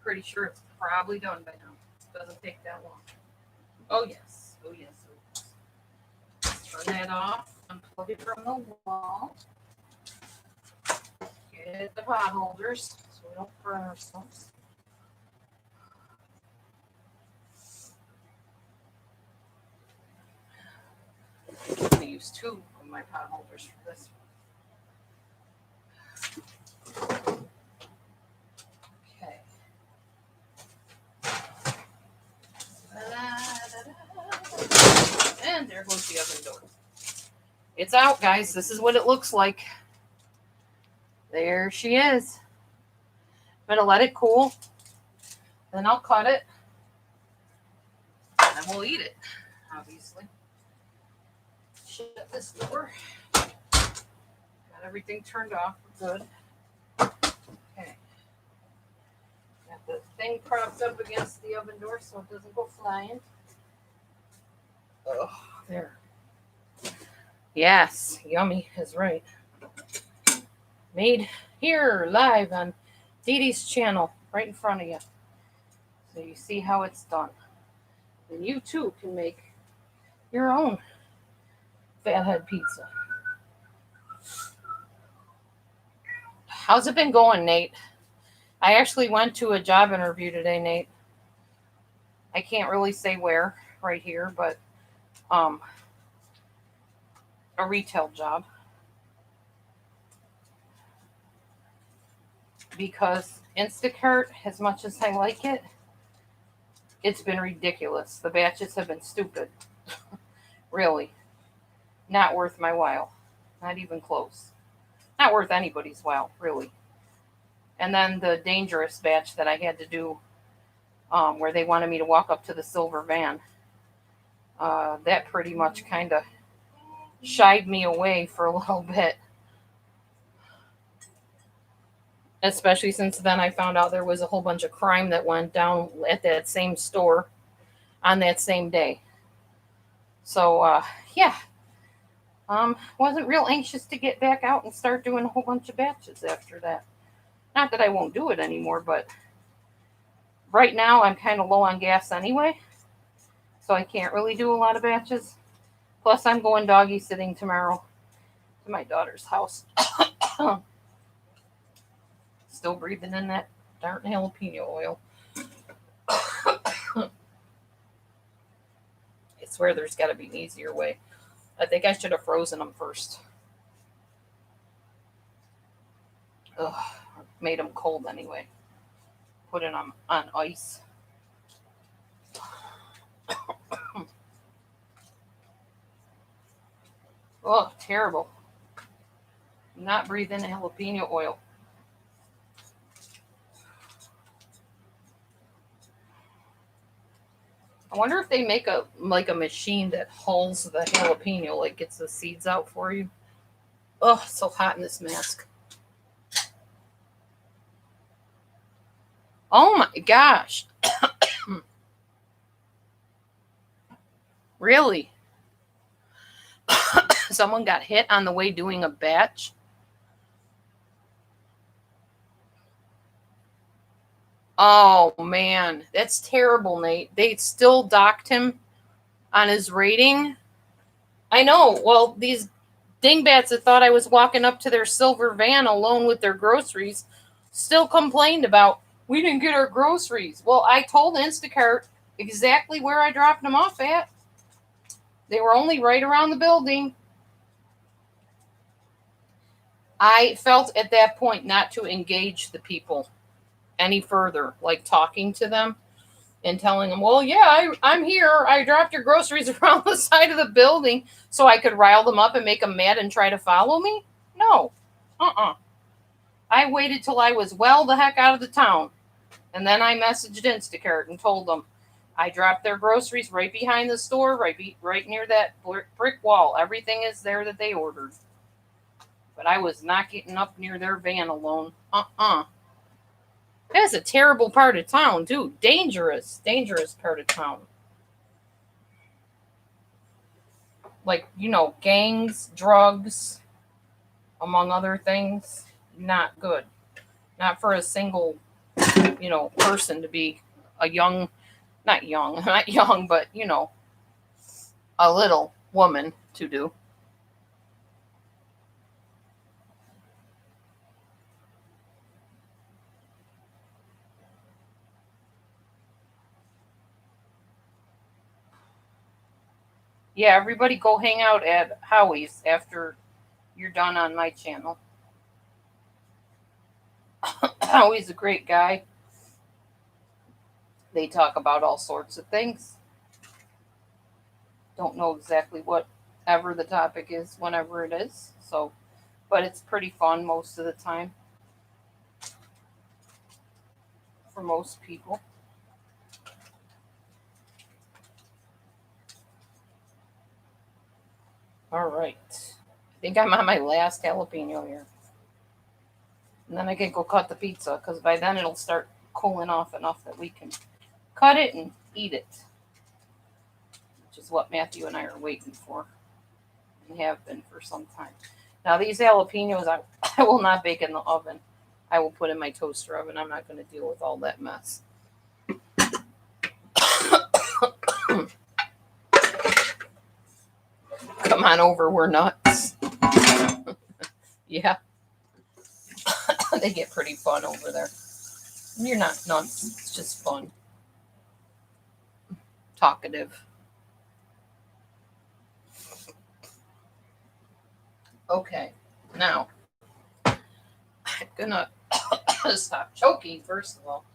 Pretty sure it's probably done by now. Doesn't take that long. Oh, yes. Oh, yes. Oh, yes. Turn that off. Unplug it from the wall. Get the pot holders so we don't burn ourselves. I'm going to use 2 of my pot holders for this one. Okay. And there goes the oven door. It's out, guys. This is what it looks like. There she is. I'm going to let it cool. Then I'll cut it. And we'll eat it, obviously. Shut this door. Got everything turned off. We're good. Okay. Got the thing propped up against the oven door so it doesn't go flying. Oh, there. Yes, yummy is right. Made here live on Dee Dee's channel, right in front of you. So you see how it's done. And you too can make your own fathead pizza. How's it been going, Nate? I actually went to a job interview today, Nate. I can't really say where right here, but a retail job. Because Instacart, as much as I like it, it's been ridiculous. The batches have been stupid. Really. Not worth my while. Not even close. Not worth anybody's while, really. And then the dangerous batch that I had to do, where they wanted me to walk up to the silver van, that pretty much kind of shied me away for a little bit. Especially since then I found out there was a whole bunch of crime that went down at that same store on that same day. So, yeah. Wasn't real anxious to get back out and start doing a whole bunch of batches after that. Not that I won't do it anymore, but right now I'm kind of low on gas anyway, so I can't really do a lot of batches. Plus, I'm going doggy sitting tomorrow to my daughter's house. Still breathing in that darn jalapeno oil. I swear there's got to be an easier way. I think I should have frozen them first. Ugh, made them cold anyway. Put them on ice. Oh, terrible. Not breathing jalapeno oil. I wonder if they make a machine that hulls the jalapeno, like gets the seeds out for you. Oh, it's so hot in this mask. Oh my gosh. Really? Someone got hit on the way doing a batch? Oh man, that's terrible, Nate. They still docked him on his rating. I know. Well, these dingbats that thought I was walking up to their silver van alone with their groceries still complained about, we didn't get our groceries. Well, I told Instacart exactly where I dropped them off at. They were only right around the building. I felt at that point not to engage the people any further, like talking to them and telling them, well, yeah, I'm here. I dropped your groceries around the side of the building so I could rile them up and make them mad and try to follow me. No. I waited till I was well the heck out of the town. And then I messaged Instacart and told them I dropped their groceries right behind the store, right near that brick wall. Everything is there that they ordered. But I was not getting up near their van alone. That's a terrible part of town, dude. Dangerous part of town. Like, gangs, drugs, among other things. Not good. Not for a single, person to be a not young, but, a little woman to do. Yeah, everybody go hang out at Howie's after you're done on my channel. Howie's a great guy. They talk about all sorts of things. Don't know exactly whatever the topic is, whenever it is. So, but it's pretty fun most of the time for most people. All right. I think I'm on my last jalapeno here. And then I can go cut the pizza because by then it'll start cooling off enough that we can cut it and eat it. Which is what Matthew and I are waiting for. And have been for some time. Now these jalapenos I will not bake in the oven. I will put in my toaster oven. I'm not going to deal with all that mess. Come on over, we're nuts. Yeah. They get pretty fun over there. You're not nuts. It's just fun. Talkative. Okay, now I'm gonna stop choking first of all.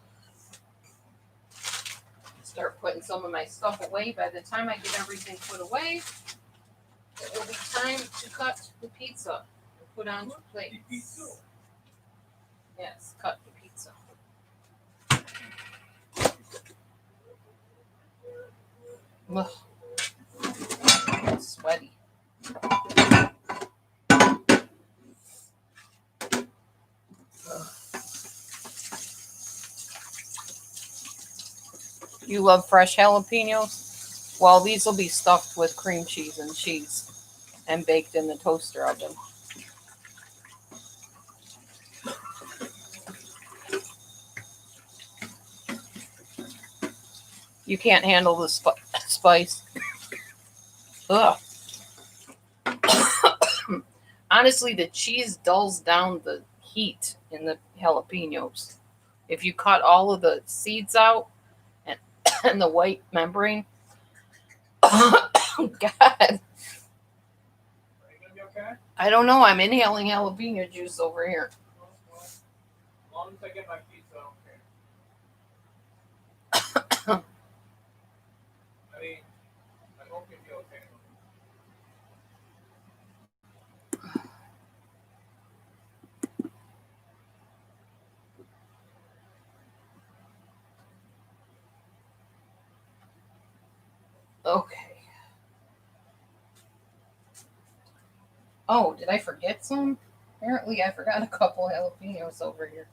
Start putting some of my stuff away. By the time I get everything put away, it will be time to cut the pizza and put on plates. Yes, cut the pizza. Ugh. I'm sweaty. Ugh. You love fresh jalapenos? Well, these will be stuffed with cream cheese and cheese and baked in the toaster oven. You can't handle the spice. Ugh. Honestly, the cheese dulls down the heat in the jalapenos. If you cut all of the seeds out and, and the white membrane, God, Are you gonna be okay? I don't know. I'm inhaling jalapeno juice over here. Well, as long as I get my pizza, okay. I mean, I hope you'll be okay. Okay. Oh, did I forget some? Apparently, I forgot a couple jalapenos over here.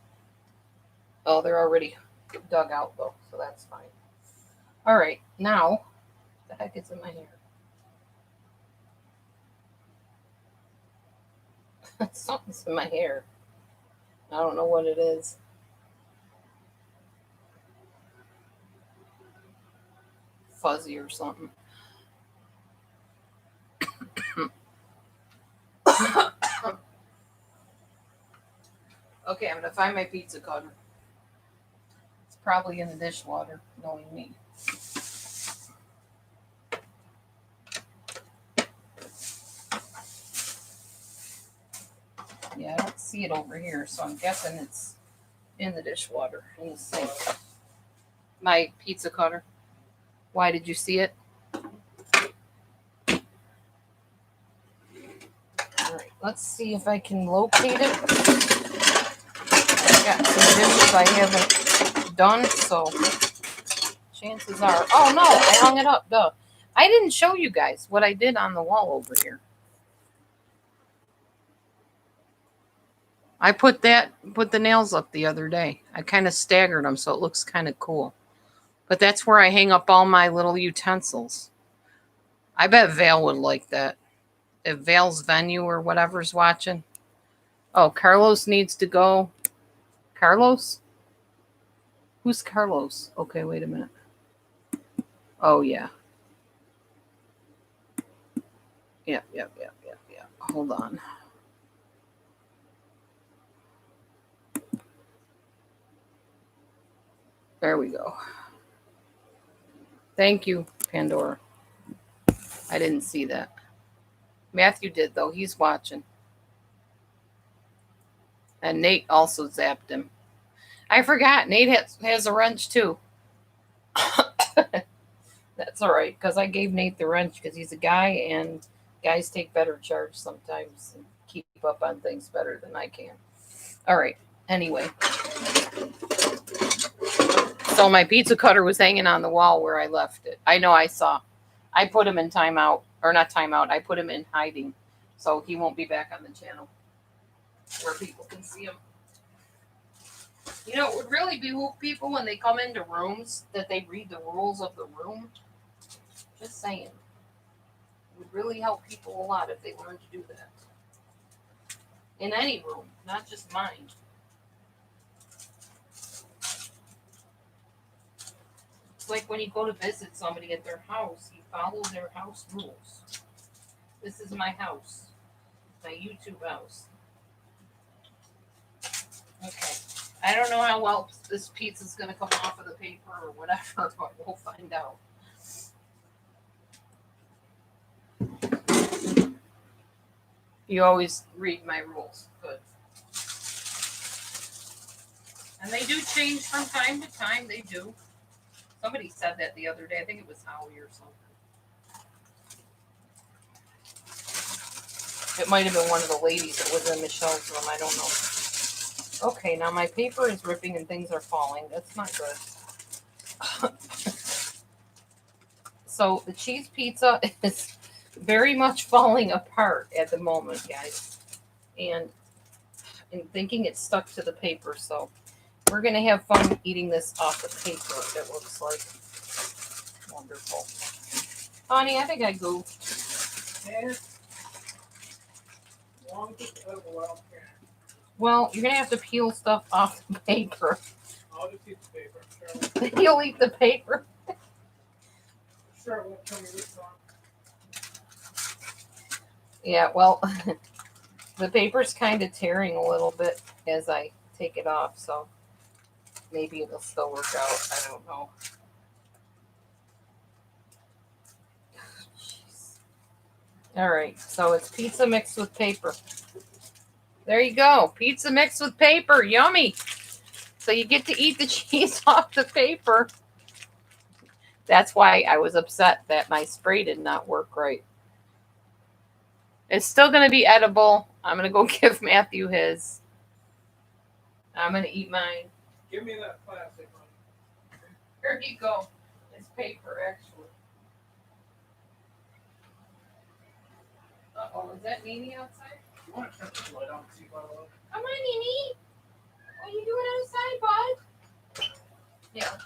Oh, they're already dug out, though, so that's fine. All right, now, what the heck is in my hair? Something's in my hair. I don't know what it is. Fuzzy or something. Okay, I'm gonna find my pizza cutter. It's probably in the dishwater, knowing me. Yeah, I don't see it over here, so I'm guessing it's in the dishwater, in the sink. My pizza cutter. Why did you see it? Alright, let's see if I can locate it. I got some dishes I haven't done, so chances are. Oh no, I hung it up. Duh. I didn't show you guys what I did on the wall over here. I put the nails up the other day. I kind of staggered them so it looks kind of cool. But that's where I hang up all my little utensils. I bet Vale would like that. If Vale's venue or whatever's watching. Oh, Carlos needs to go. Carlos? Who's Carlos? Okay, wait a minute. Oh, yeah. Yeah. Hold on. There we go. Thank you, Pandora. I didn't see that. Matthew did, though. He's watching. And Nate also zapped him. I forgot. Nate has a wrench, too. That's all right, because I gave Nate the wrench because he's a guy, and guys take better charge sometimes and keep up on things better than I can. All right. Anyway. So my pizza cutter was hanging on the wall where I left it. I know I saw. I put him in timeout. Or not timeout. I put him in hiding. So he won't be back on the channel where people can see him. You know, it would really behoove people when they come into rooms that they read the rules of the room. Just saying. It would really help people a lot if they learned to do that. In any room, not just mine. It's like when you go to visit somebody at their house, you follow their house rules. This is my house. My YouTube house. Okay. I don't know how well this pizza's going to come off of the paper or whatever, but we'll find out. You always read my rules. Good. And they do change from time to time. They do. Somebody said that the other day. I think it was Howie or something. It might have been one of the ladies that was in Michelle's room. I don't know. Okay, now my paper is ripping and things are falling. That's not good. So the cheese pizza is very much falling apart at the moment, guys. And I'm thinking it's stuck to the paper. So we're going to have fun eating this off the paper. It looks like wonderful. Honey, I think I goofed. And Well, you're going to have to peel stuff off the paper. I'll just eat the paper. Sure, You'll eat the paper. sure it won't tell me which one. Yeah, well, the paper's kind of tearing a little bit as I take it off, so maybe it'll still work out. I don't know. Jeez. All right, so it's pizza mixed with paper. There you go. Pizza mixed with paper. Yummy. So you get to eat the cheese off the paper. That's why I was upset that my spray did not work right. It's still going to be edible. I'm going to go give Matthew his. I'm going to eat mine. Give me that plastic one. There you go. It's paper, actually. Uh-oh, is that Nene outside? You want to turn the light on and see if I love? Come on, Nene. What are you doing outside, bud? Yeah.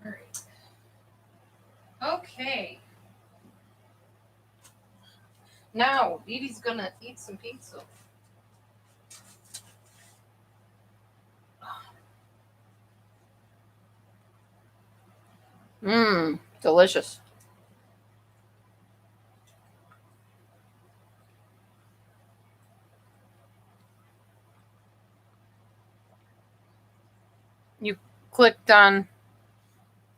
All right. Okay. Now, Dee Dee's going to eat some pizza. Mmm, delicious. You clicked on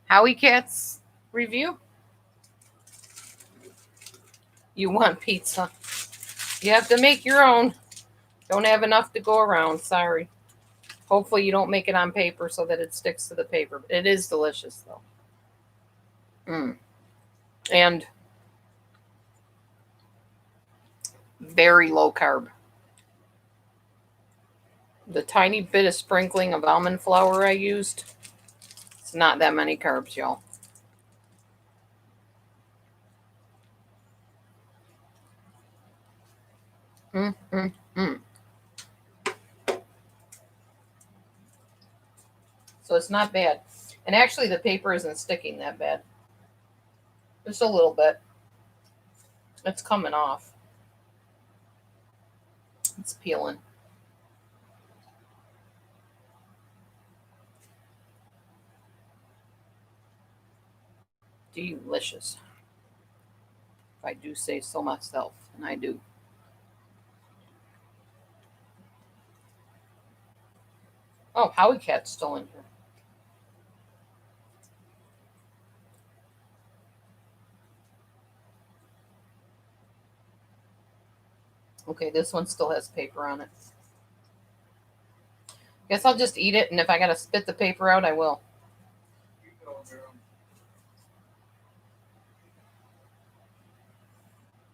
Howie Cat's review? You want pizza. You have to make your own. Don't have enough to go around. Sorry. Hopefully you don't make it on paper so that it sticks to the paper. It is delicious, though. And very low carb. The tiny bit of sprinkling of almond flour I used, it's not that many carbs, y'all. So it's not bad. And actually, the paper isn't sticking that bad. Just a little bit. It's coming off. It's peeling. Delicious. If I do say so myself, and I do. Oh, Howie Cat's still in here. Okay, this one still has paper on it. Guess I'll just eat it, and if I gotta spit the paper out, I will. You go, girl.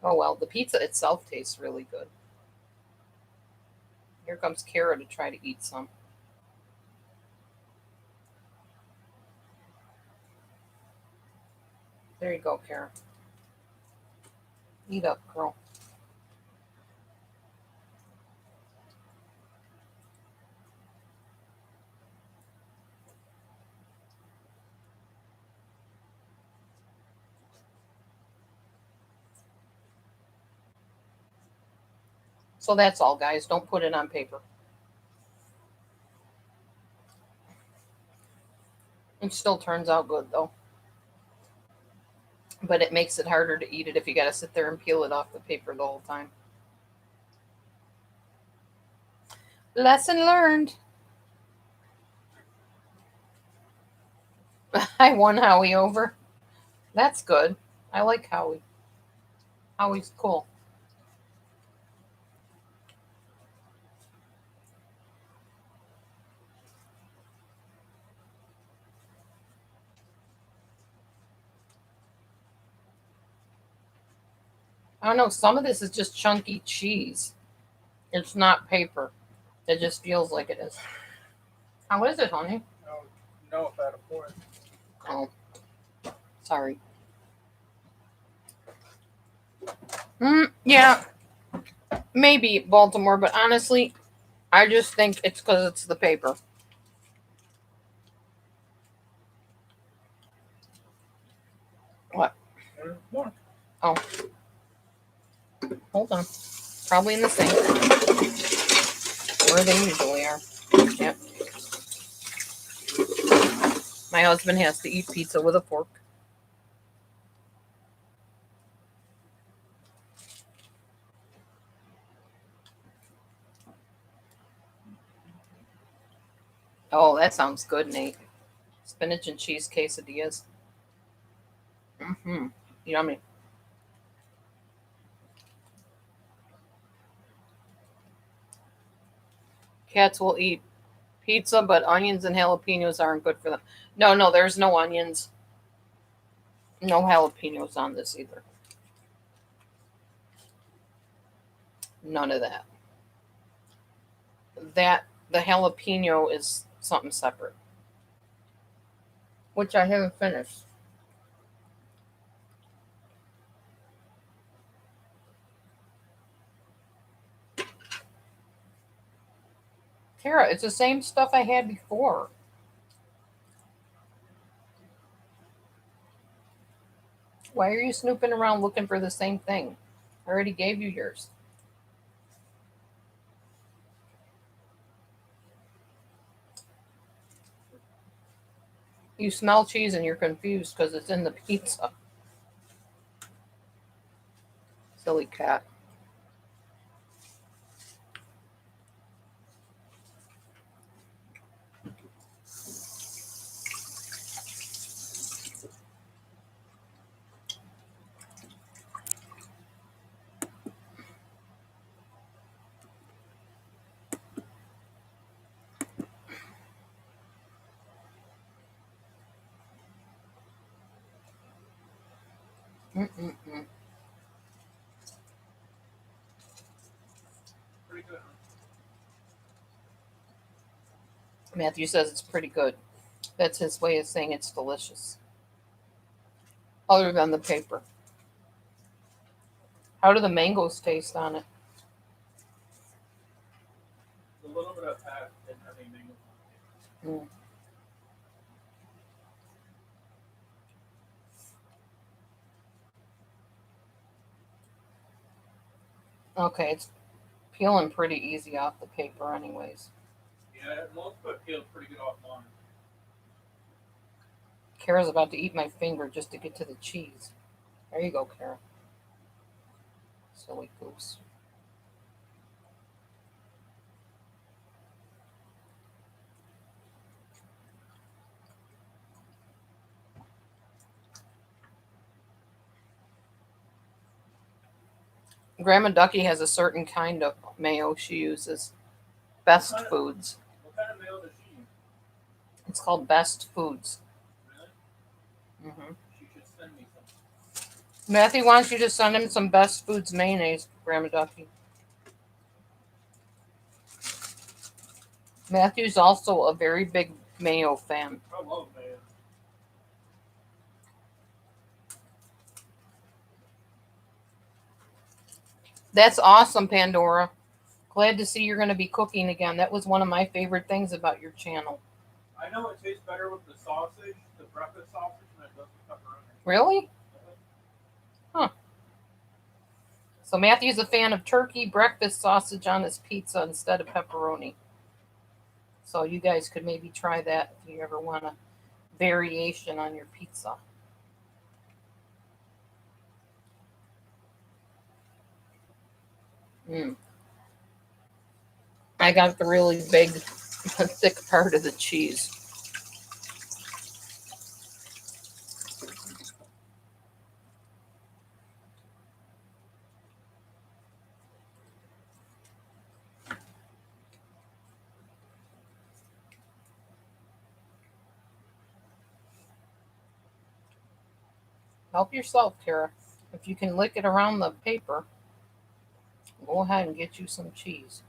Oh well, the pizza itself tastes really good. Here comes Kara to try to eat some. There you go, Kara. Eat up, girl. So that's all, guys. Don't put it on paper. It still turns out good, though. But it makes it harder to eat it if you got to sit there and peel it off the paper the whole time. Lesson learned. I won Howie over. That's good. I like Howie. Howie's cool. I don't know. Some of this is just chunky cheese. It's not paper. It just feels like it is. How is it, honey? No, if I had a fork. Oh, sorry. Yeah, maybe Baltimore, but honestly, I just think it's because it's the paper. What? There's more. Oh, hold on. Probably in the sink, where they usually are. Yep. My husband has to eat pizza with a fork. Oh, that sounds good, Nate. Spinach and cheese quesadillas. Mm-hmm. Yummy. Cats will eat pizza, but onions and jalapenos aren't good for them. No, no, there's no onions. No jalapenos on this either. None of that. That the jalapeno is something separate, which I haven't finished. Tara, it's the same stuff I had before. Why are you snooping around looking for the same thing? I already gave you yours. You smell cheese and you're confused because it's in the pizza. Silly cat. Mm-mm-mm. Pretty good. Matthew says it's pretty good. That's his way of saying it's delicious. Other than the paper. How do the mangoes taste on it? A little bit of fat and having mango. Mm. Okay, it's peeling pretty easy off the paper, anyways. Yeah, most of it peels pretty good off mine. Kara's about to eat my finger just to get to the cheese. There you go, Kara. Silly goose. Grandma Ducky has a certain kind of mayo she uses. Best Foods. What kind of mayo does she use? It's called Best Foods. Really? Hmm. She should send me some. Matthew wants you to send him some Best Foods mayonnaise, Grandma Ducky. Matthew's also a very big mayo fan. I love mayo. That's awesome, Pandora. Glad to see you're going to be cooking again. That was one of my favorite things about your channel. I know it tastes better with the sausage, the breakfast sausage, than it does with pepperoni. Really? Huh. So Matthew's a fan of turkey breakfast sausage on his pizza instead of pepperoni. So you guys could maybe try that if you ever want a variation on your pizza. Mm. I got the really big, thick part of the cheese. Help yourself, Kara. If you can lick it around the paper, go ahead and get you some cheese.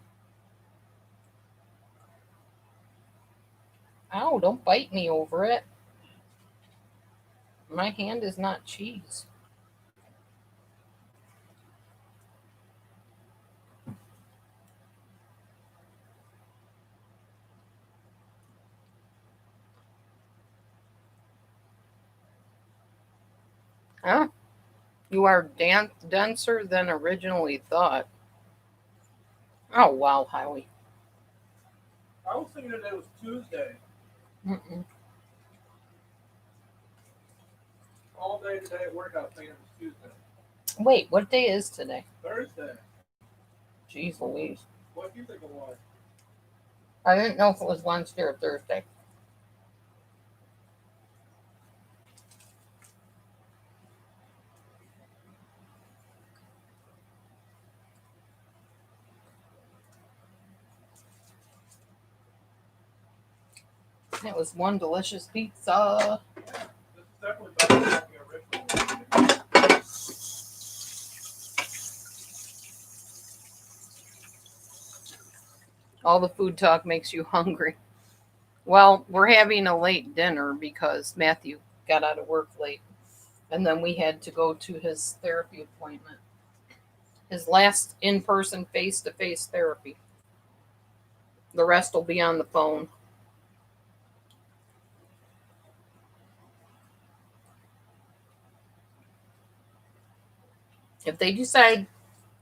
Ow, don't bite me over it. My hand is not cheese. Huh? You are denser than originally thought. Oh, wow, Howie. I was thinking that it was Tuesday. Mm-mm. All day today at work, I was thinking it was Tuesday. Wait, what day is today? Thursday. Jeez Louise. What do you think it was? I didn't know if it was Wednesday or Thursday. It was one delicious pizza. Yeah, this is definitely better than the original. All the food talk makes you hungry. Well, we're having a late dinner because Matthew got out of work late. And then we had to go to his therapy appointment. His last in person face to face therapy. The rest will be on the phone. If they decide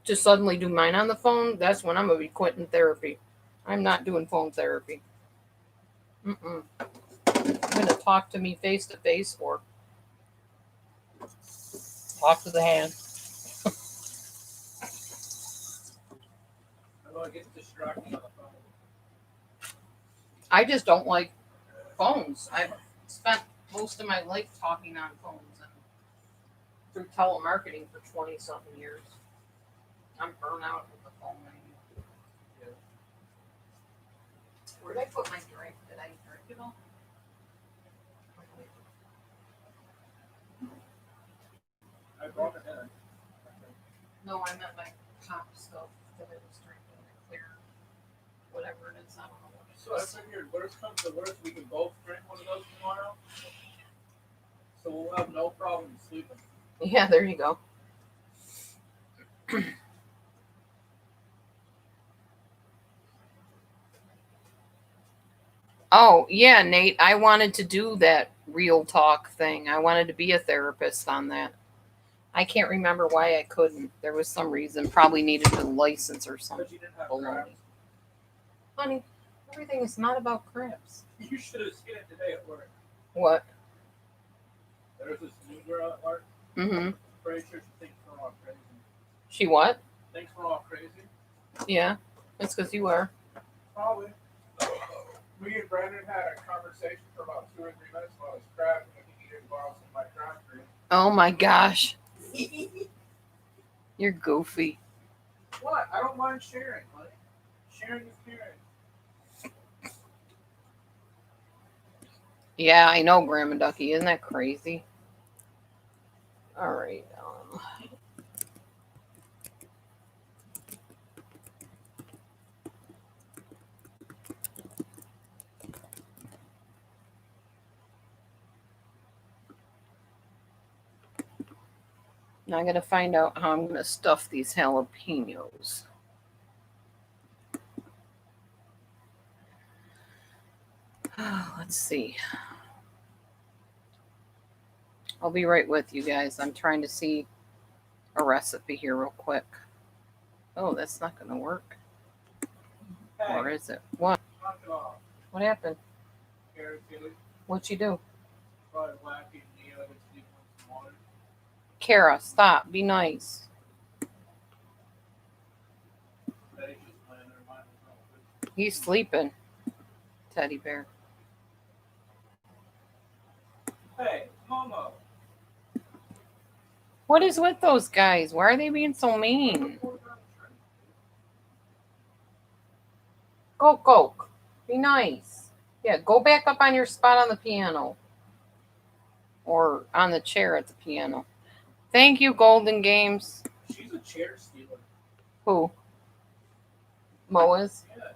to suddenly do mine on the phone, that's when I'm going to be quitting therapy. I'm not doing phone therapy. Mm-mm. I'm going to talk to me face to face or talk to the hand. I get distracted on the phone. I just don't like phones. I've spent most of my life talking on phones and through telemarketing for 20 something years. I'm burnt out with the phone. Yeah. Where did I put my drink? Did I drink it all? I brought it in. No, I meant my pop stuff that I was drinking, the clear, whatever it is. I don't know what it is. So I figured, worst comes to worst, we can both drink one of those tomorrow. So we'll have no problem sleeping. Yeah, there you go. Oh, yeah, Nate, I wanted to do that real talk thing. I wanted to be a therapist on that. I can't remember why I couldn't. There was some reason. Probably needed a license or something. Because you didn't have Baloney. crabs. Honey, everything is not about crabs. You should have seen it today at work. What? There was this new girl at work. Mm-hmm. Pretty sure she thinks we're all crazy. She what? Thinks we're all crazy? Yeah, that's because you are. Probably. Me and Brandon had a conversation for about 2 or 3 minutes while I was crabbing if he needed to borrow some of my crab cream. Oh my gosh. You're goofy. What? I don't mind sharing, honey. Sharing is caring. Yeah, I know, Grandma Ducky. Isn't that crazy? All right. Now I'm going to find out how I'm going to stuff these jalapenos. Let's see. I'll be right with you guys. I'm trying to see a recipe here real quick. Oh, that's not going to work. Hey, Or is it? What? knock it off. What happened? Carrot chili. What'd you do? Probably wacky and Neo to sleep on some water. Kara, stop. Be nice. Betty's just playing her mind with He's sleeping, teddy bear. Hey, Momo. What is with those guys? Why are they being so mean? Go, Coke. Be nice. Yeah, go back up on your spot on the piano. Or on the chair at the piano. Thank you, Golden Games. She's a chair stealer. Who? Mo is? Yeah.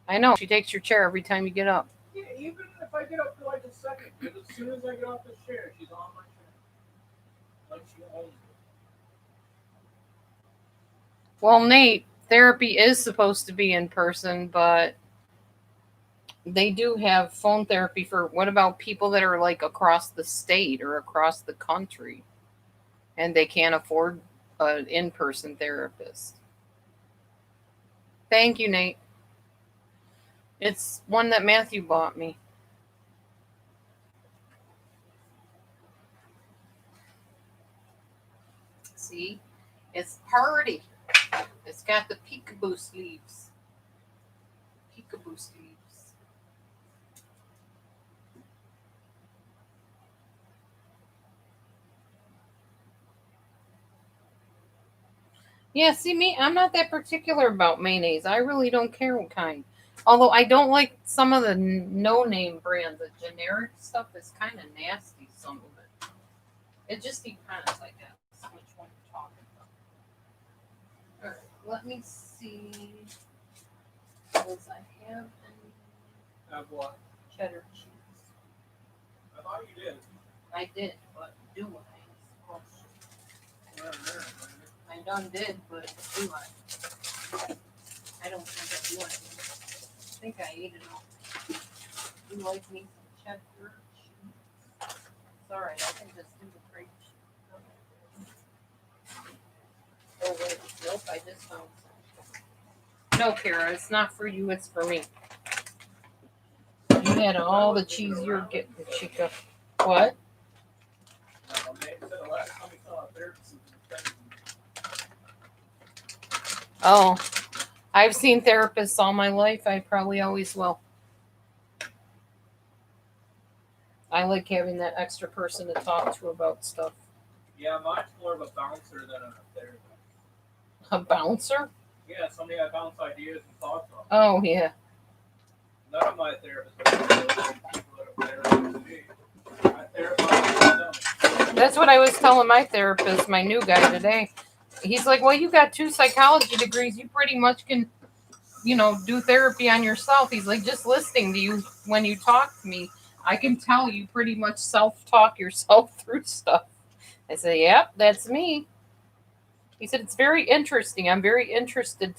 I know. She takes your chair every time you get up. Yeah, even if I get up for like a second, because as soon as I get off the chair, she's on my chair. Like she owns it. Well, Nate, therapy is supposed to be in person, but they do have phone therapy for what about people that are like across the state or across the country and they can't afford an in person therapist? Thank you, Nate. It's one that Matthew bought me. See? It's party. It's got the peekaboo sleeves. Peekaboo sleeves. Yeah, see me, I'm not that particular about mayonnaise. I really don't care what kind. Although I don't like some of the no-name brands. The generic stuff is kind of nasty, some of it. It just depends, I guess, which one you're talking about. All right, let me see. Does I have any Have what? cheddar cheese? I thought you did. I did, but do I? There, there, I done did, but do I? I don't think I do. I think I ate it all. You like me some cheddar cheese? It's alright, I can just do the grape cheese. Oh wait, nope, I just found some. No, Kara, it's not for you, it's for me. You had all the cheese you're getting, Chica. What? They said the last time we saw a therapist was in Oh, I've seen therapists all my life. I probably always will. I like having that extra person to talk to about stuff. Yeah, mine's more of a bouncer than a therapist. A bouncer? Yeah, somebody I bounce ideas and thoughts off. Oh, yeah. None of my therapists are people that are therapists to me. I therapize myself. That's what I was telling my therapist, my new guy today. He's like, well, you got 2 psychology degrees. You pretty much can, do therapy on yourself. He's like, just listening to you when you talk to me, I can tell you pretty much self-talk yourself through stuff. I said, yep, that's me. He said, it's very interesting. I'm very interested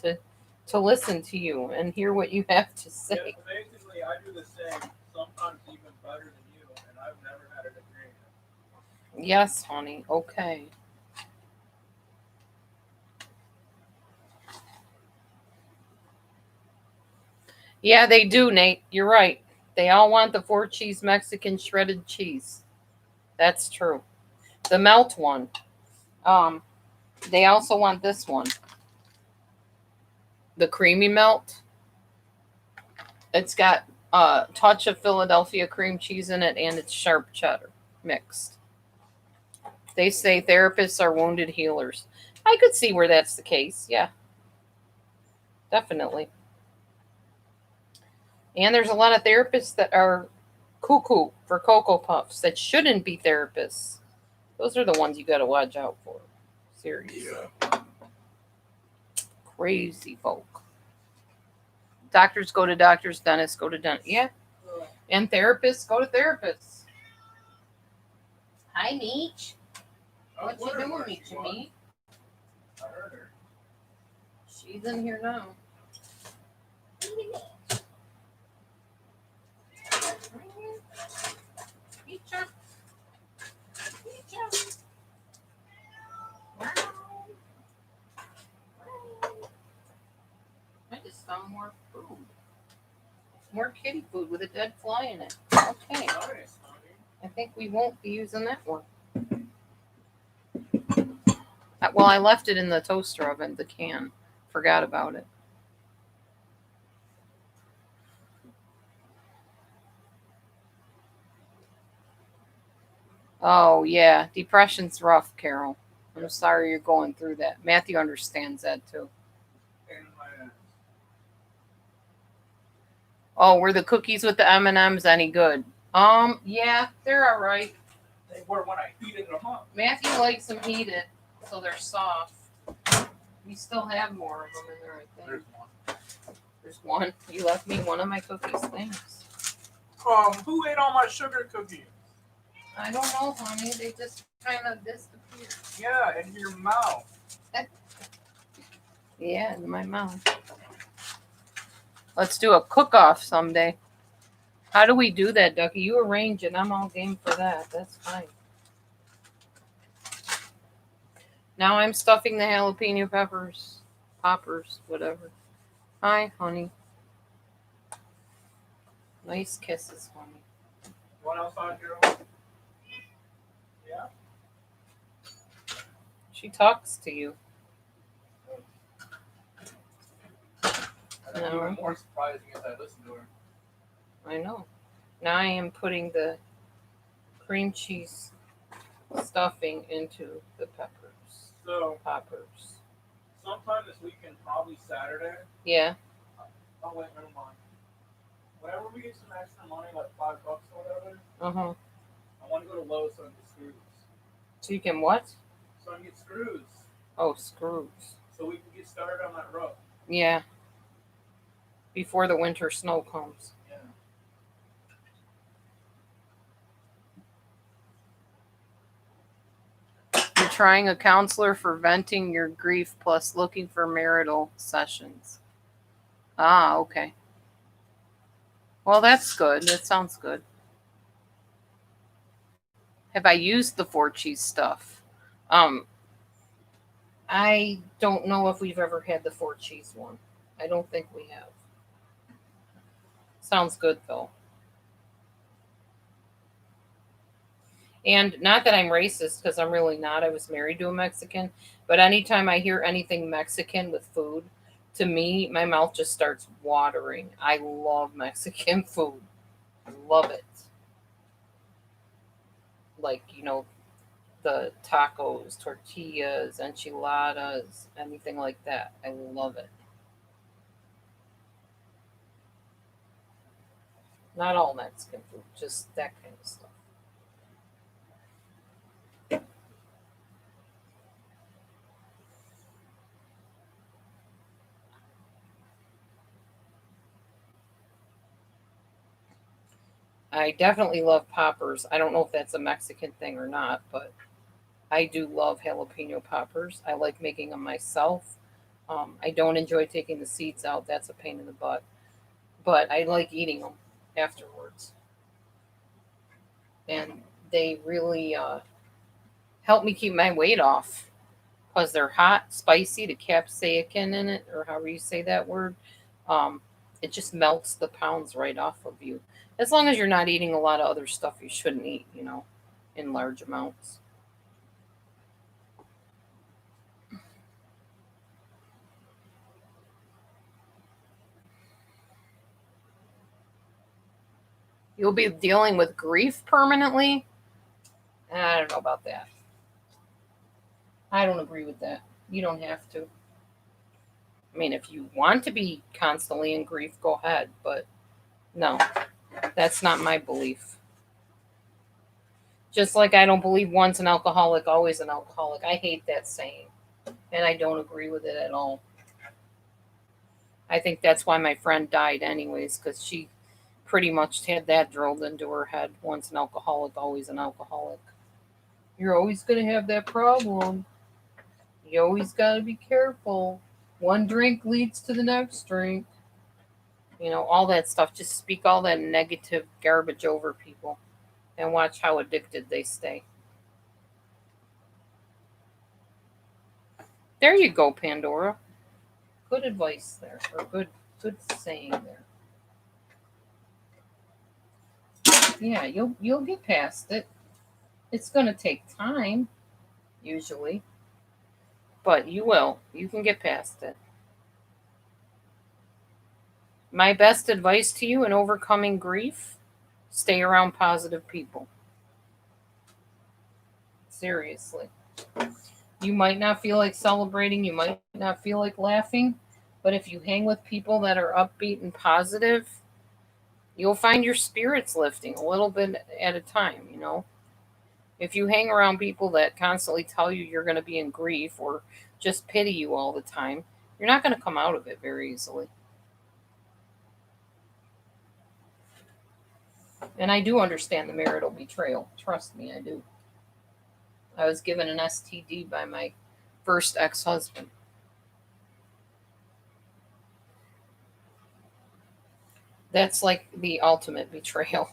to listen to you and hear what you have to say. Yeah, so basically, I do the same, sometimes even better than you, and I've never had a degree. Yes, honey. Okay. Yeah, they do, Nate. You're right. They all want the 4-cheese Mexican shredded cheese. That's true. The melt one. They also want this one. The creamy melt. It's got a touch of Philadelphia cream cheese in it and it's sharp cheddar mixed. They say therapists are wounded healers. I could see where that's the case. Yeah. Definitely. And there's a lot of therapists that are cuckoo for Cocoa Puffs that shouldn't be therapists. Those are the ones you got to watch out for. Seriously. Yeah. Crazy folk. Doctors go to doctors, dentists go to dentists. Yeah. And therapists go to therapists. Hi, Meech. What you doing, Meech and me? I heard her. She's in here now. Meecha. Meecha. I just found more food. More kitty food with a dead fly in it. Okay. Nice, honey. I think we won't be using that one. Well, I left it in the toaster oven, the can. Forgot about it. Oh, yeah. Depression's rough, Carol. I'm sorry you're going through that. Matthew understands that too. Pain in my ass. Oh, were the cookies with the M&Ms any good? Yeah, they're all right. They were when I heated them up. Matthew likes them heated, so they're soft. We still have more of them in there, I think. There's one. There's one. You left me one of my cookies. Thanks. Who ate all my sugar cookies? I don't know, honey. They just kind of disappeared. Yeah, in your mouth. Yeah, in my mouth. Let's do a cook-off someday. How do we do that, Ducky? You arrange it. I'm all game for that. That's fine. Now I'm stuffing the jalapeno peppers. Poppers, whatever. Hi, honey. Nice kisses, honey. What else on your? Yeah. She talks to you. And even more surprising as I listen to her. I know. Now I am putting the cream cheese stuffing into the peppers. So Poppers. sometime this weekend, probably Saturday. Yeah. Oh wait, never mind. Whenever we get some extra money, like $5 or whatever, Uh-huh. I want to go to Lowe's so I can get screws. So you can what? So I can get screws. Oh, screws. So we can get started on that roof. Yeah. Before the winter snow comes. Yeah. You're trying a counselor for venting your grief plus looking for marital sessions. Ah, okay. Well, that's good. That sounds good. Have I used the 4-cheese stuff? I don't know if we've ever had the 4-cheese one. I don't think we have. Sounds good though. And not that I'm racist, because I'm really not. I was married to a Mexican. But anytime I hear anything Mexican with food, to me, my mouth just starts watering. I love Mexican food. I love it. Like, the tacos, tortillas, enchiladas, anything like that. I love it. Not all Mexican food, just that kind of stuff. I definitely love poppers. I don't know if that's a Mexican thing or not, but I do love jalapeno poppers. I like making them myself. I don't enjoy taking the seeds out. That's a pain in the butt. But I like eating them afterwards. And they really help me keep my weight off because they're hot, spicy, the capsaicin in it, or however you say that word. Um, it just melts the pounds right off of you. As long as you're not eating a lot of other stuff you shouldn't eat, in large amounts. You'll be dealing with grief permanently? I don't know about that. I don't agree with that. You don't have to. I mean, if you want to be constantly in grief, go ahead. But no, that's not my belief. Just like I don't believe once an alcoholic, always an alcoholic. I hate that saying. And I don't agree with it at all. I think that's why my friend died, anyways, because she pretty much had that drilled into her head. Once an alcoholic, always an alcoholic. You're always going to have that problem. You always got to be careful. One drink leads to the next drink. All that stuff. Just speak all that negative garbage over people and watch how addicted they stay. There you go, Pandora. Good advice there, or good saying there. Yeah, you'll get past it. It's going to take time, usually, but you will. You can get past it. My best advice to you in overcoming grief: stay around positive people. Seriously. You might not feel like celebrating, you might not feel like laughing, but if you hang with people that are upbeat and positive, you'll find your spirits lifting a little bit at a time, you know. If you hang around people that constantly tell you you're going to be in grief or just pity you all the time, you're not going to come out of it very easily. And I do understand the marital betrayal. Trust me, I do. I was given an STD by my first ex husband. That's like the ultimate betrayal.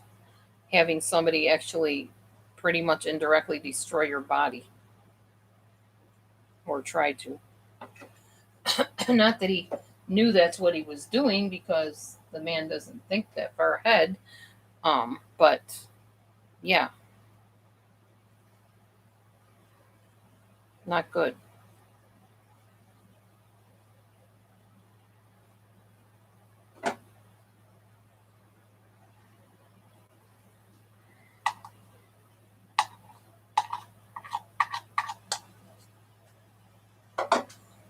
Having somebody actually pretty much indirectly destroy your body or try to. Not that he knew that's what he was doing because the man doesn't think that far ahead. But yeah, not good.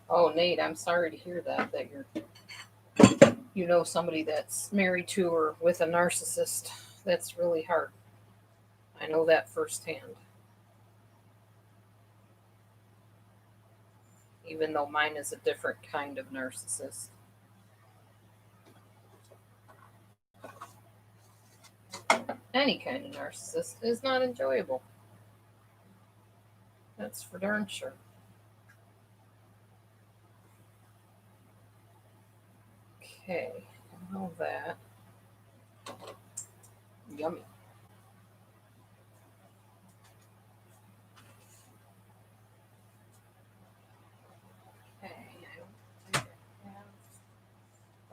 Oh, Nate, I'm sorry to hear that you know somebody that's married to or with a narcissist. That's really hard. I know that firsthand. Even though mine is a different kind of narcissist. Any kind of narcissist is not enjoyable. That's for darn sure. Okay, all that. Yummy. Okay, I don't think I have.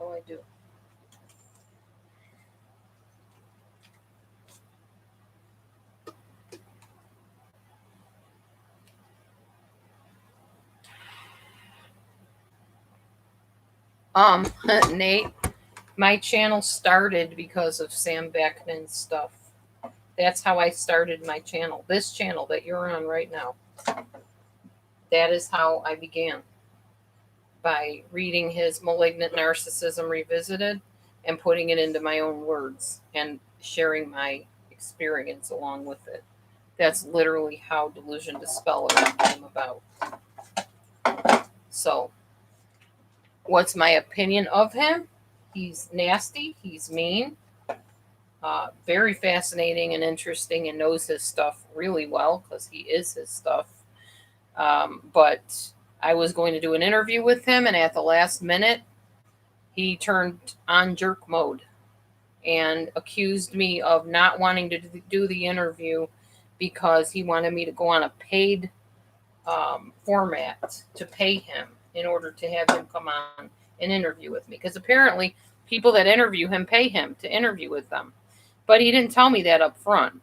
Oh, I do. Nate, my channel started because of Sam Beckman's stuff. That's how I started my channel. This channel that you're on right now. That is how I began. By reading his Malignant Narcissism Revisited and putting it into my own words and sharing my experience along with it. That's literally how Delusion Dispeller came about. So, what's my opinion of him? He's nasty, he's mean, very fascinating and interesting, and knows his stuff really well because he is his stuff. But I was going to do an interview with him, and at the last minute, he turned on jerk mode and accused me of not wanting to do the interview because he wanted me to go on a paid format to pay him in order to have him come on and interview with me. Because apparently, people that interview him pay him to interview with them. But he didn't tell me that up front.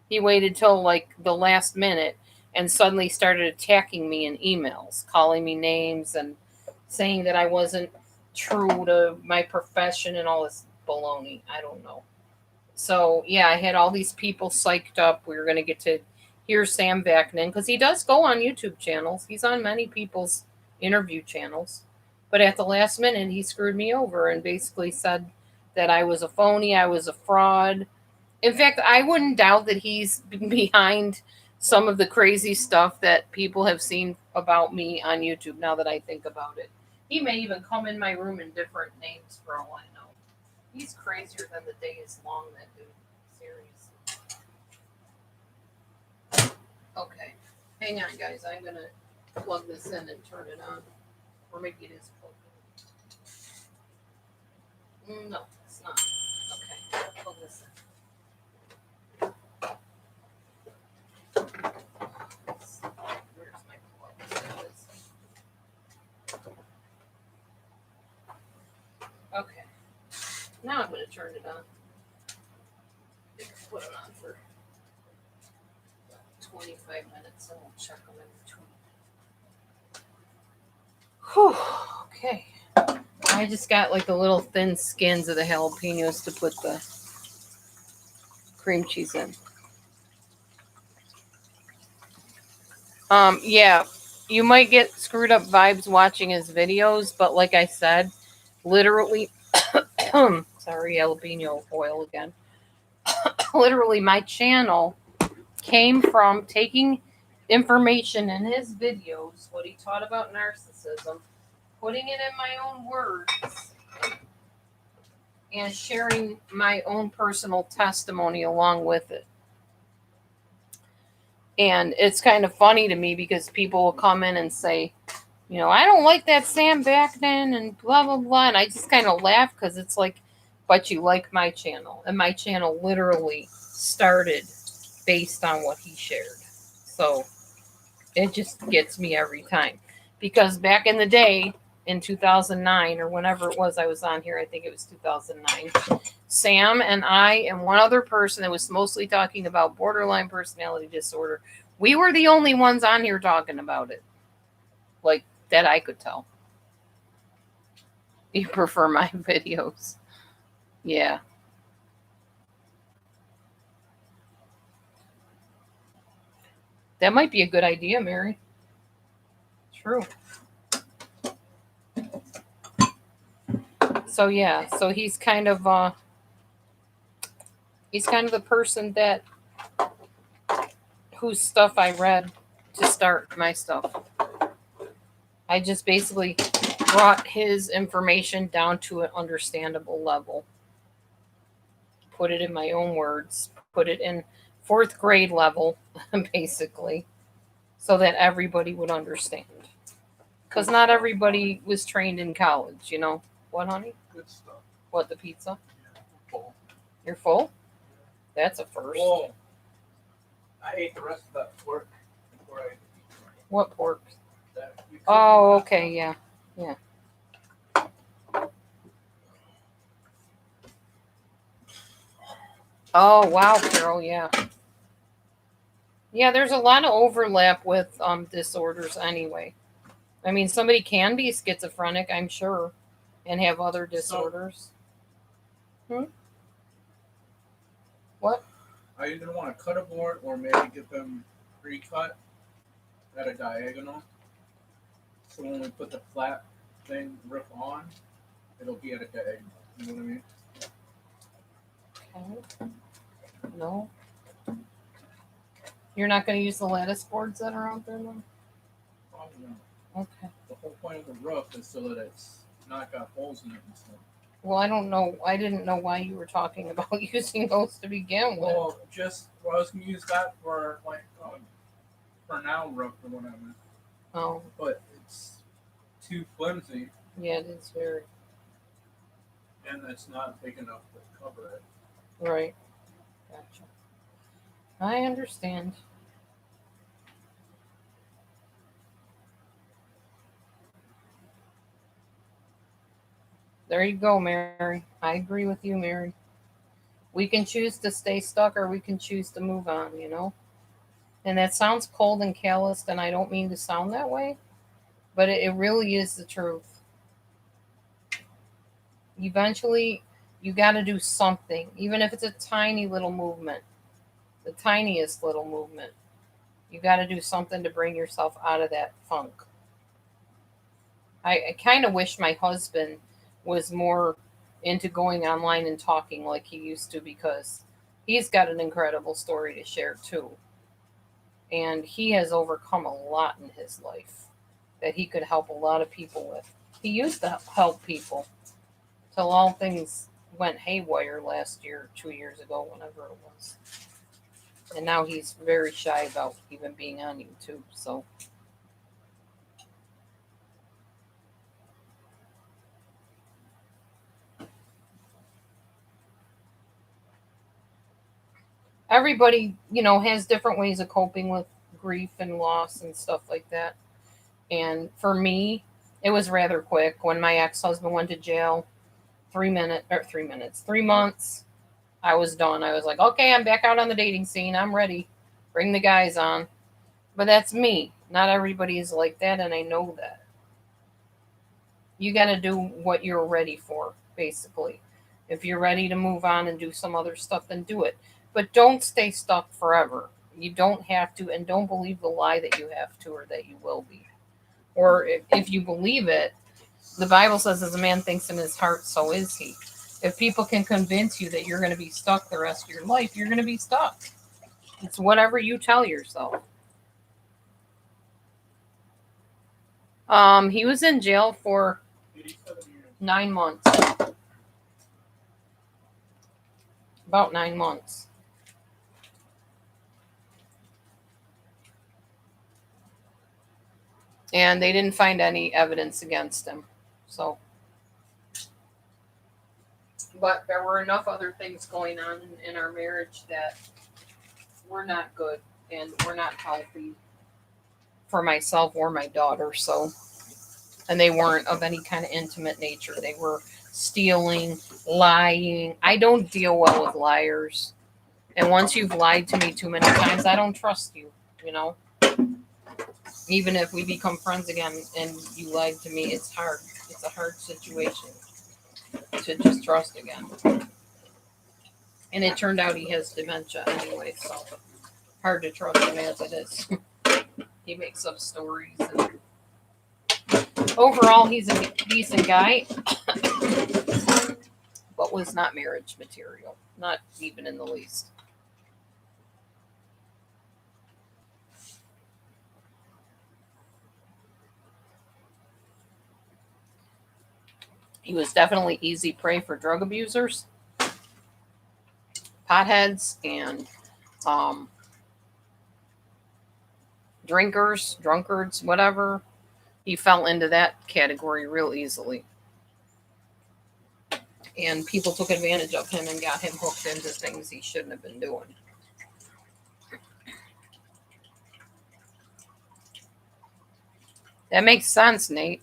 He waited till like the last minute and suddenly started attacking me in emails, calling me names and saying that I wasn't true to my profession and all this baloney. I don't know. So, yeah, I had all these people psyched up. We were going to get to hear Sam Vaknin because he does go on YouTube channels. He's on many people's interview channels. But at the last minute, he screwed me over and basically said that I was a phony, I was a fraud. In fact, I wouldn't doubt that he's behind some of the crazy stuff that people have seen about me on YouTube now that I think about it. He may even come in my room in different names for all I know. He's crazier than the day is long, that dude. Seriously. Okay. Hang on, guys. I'm going to plug this in and turn it on. Or maybe it is plugged in. No, it's not. Okay. Plug this in. Where's my plug? There it is. Okay. Now I'm going to turn it on. Put it on for 25 minutes and we'll check them in between. Whew. Okay. I just got like the little thin skins of the jalapenos to put the cream cheese in. Yeah, you might get screwed up vibes watching his videos, but like I said, literally, sorry, jalapeno oil again. Literally, my channel came from taking information in his videos, what he taught about narcissism, putting it in my own words, and sharing my own personal testimony along with it. And it's kind of funny to me because people will come in and say, I don't like that Sam back then and blah, blah, blah. And I just kind of laugh because it's like, but you like my channel. And my channel literally started based on what he shared. So it just gets me every time. Because back in the day, in 2009 or whenever it was I was on here, I think it was 2009, Sam and I and one other person that was mostly talking about borderline personality disorder, we were the only ones on here talking about it. Like, that I could tell. You prefer my videos. Yeah. That might be a good idea, Mary. True. So yeah, so he's kind of the person that whose stuff I read to start my stuff. I just basically brought his information down to an understandable level. Put it in my own words, put it in fourth grade level, basically, so that everybody would understand. Because not everybody was trained in college. What, honey? Good stuff. What, the pizza? Yeah, full. You're full? That's a first. Whoa. I ate the rest of that pork before I ate the pizza. What pork? That you cooked Oh, last okay, time. yeah. Yeah. Oh, wow, Carol, yeah. Yeah, there's a lot of overlap with disorders anyway. I mean, somebody can be schizophrenic, I'm sure, and have other disorders. What? I either want to cut a board or maybe get them pre-cut at a diagonal. So when we put the flat thing roof on, it'll be at a diagonal. You know what I mean? Okay. No. You're not going to use the lattice boards that are out there, though? Probably not. Okay. The whole point of the roof is so that it's not got holes in it and stuff. Well, I don't know. I didn't know why you were talking about using those to begin with. Well, I was gonna use that for for now roof or whatever. Oh, But it's too flimsy yeah, it is very. and it's not big enough to cover it. Right. Gotcha. I understand. There you go, Mary. I agree with you, Mary. We can choose to stay stuck or we can choose to move on. And that sounds cold and calloused, and I don't mean to sound that way, but it really is the truth. Eventually, you got to do something, even if it's a tiny little movement, the tiniest little movement. You got to do something to bring yourself out of that funk. I kind of wish my husband was more into going online and talking like he used to, because he's got an incredible story to share too. And he has overcome a lot in his life that he could help a lot of people with. He used to help people till all things went haywire last year, 2 years ago, whenever it was. And now he's very shy about even being on YouTube. So everybody, has different ways of coping with grief and loss and stuff like that. And for me, it was rather quick. When my ex-husband went to jail, 3 months, I was done. I was like, okay, I'm back out on the dating scene. I'm ready. Bring the guys on. But that's me. Not everybody is like that, and I know that. You got to do what you're ready for, basically. If you're ready to move on and do some other stuff, then do it. But don't stay stuck forever. You don't have to, and don't believe the lie that you have to or that you will be. Or if you believe it, the Bible says, as a man thinks in his heart, so is he. If people can convince you that you're going to be stuck the rest of your life, you're going to be stuck. It's whatever you tell yourself. He was in jail for 9 months. About 9 months. And they didn't find any evidence against him. So, but there were enough other things going on in our marriage that were not good and were not healthy for myself or my daughter. So, and they weren't of any kind of intimate nature. They were stealing, lying. I don't deal well with liars. And once you've lied to me too many times, I don't trust you, you know. Even if we become friends again and you lied to me, it's hard. It's a hard situation to just trust again. And it turned out he has dementia anyway, so hard to trust him as it is. He makes up stories. And overall, he's a decent guy, but was not marriage material. Not even in the least. He was definitely easy prey for drug abusers, potheads, and drinkers, drunkards, whatever. He fell into that category real easily. And people took advantage of him and got him hooked into things he shouldn't have been doing. That makes sense, Nate.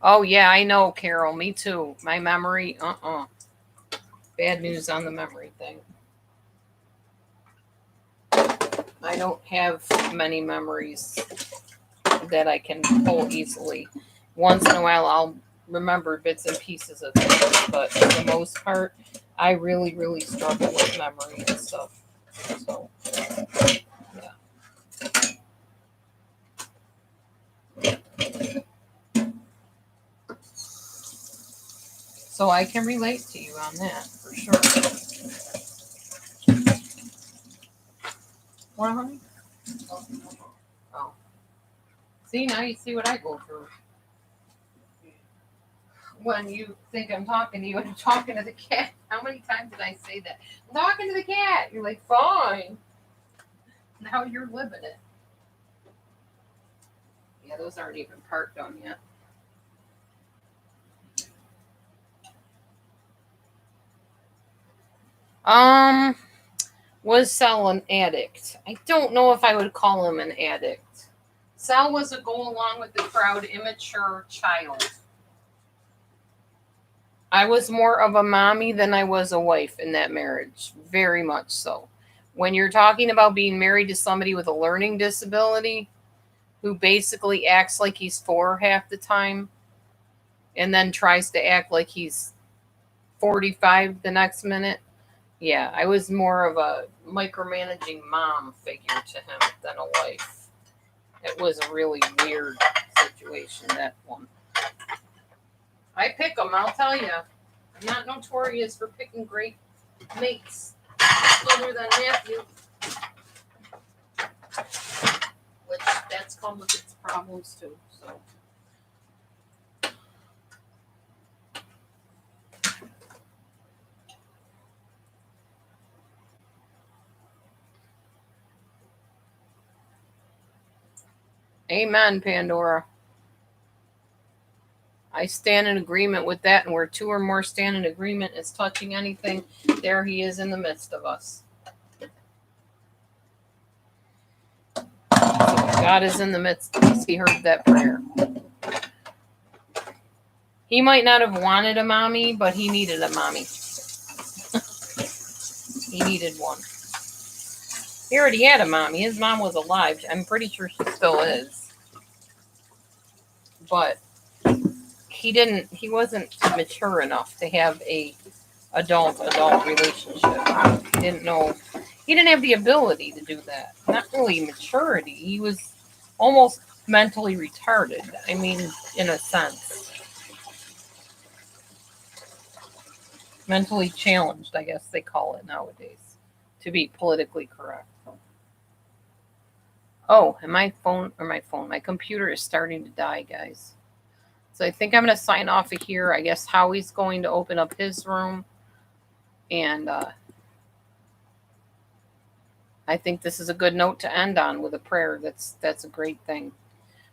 Oh, yeah, I know, Carol. Me too. My memory, bad news on the memory thing. I don't have many memories that I can pull easily. Once in a while, I'll remember bits and pieces of things, but for the most part, I really, really struggle with memory and stuff. So, yeah. So I can relate to you on that, for sure. What, honey? Oh. See, now you see what I go through. When you think I'm talking to you and I'm talking to the cat. How many times did I say that? I'm talking to the cat. You're like, fine. Now you're living it. Yeah, those aren't even part done yet. Was Sal an addict? I don't know if I would call him an addict. Sal was a go along with the crowd, immature child. I was more of a mommy than I was a wife in that marriage. Very much so. When you're talking about being married to somebody with a learning disability who basically acts like he's 4 half the time and then tries to act like he's 45 the next minute. Yeah, I was more of a micromanaging mom figure to him than a wife. It was a really weird situation, that one. I pick them, I'll tell you. I'm not notorious for picking great mates, other than Matthew. Which, that's come with its problems too, so. Amen, Pandora. I stand in agreement with that, and where 2 or more stand in agreement is touching anything, there he is in the midst of us. So God is in the midst of us. He heard that prayer. He might not have wanted a mommy, but he needed a mommy. He needed one. He already had a mommy. His mom was alive. I'm pretty sure she still is. But he wasn't mature enough to have a adult relationship. He didn't know. He didn't have the ability to do that. Not really maturity. He was almost mentally retarded. I mean, in a sense. Mentally challenged, I guess they call it nowadays, to be politically correct. Oh, and my computer is starting to die, guys. So I think I'm going to sign off of here. I guess Howie's going to open up his room. And I think this is a good note to end on with a prayer. That's a great thing.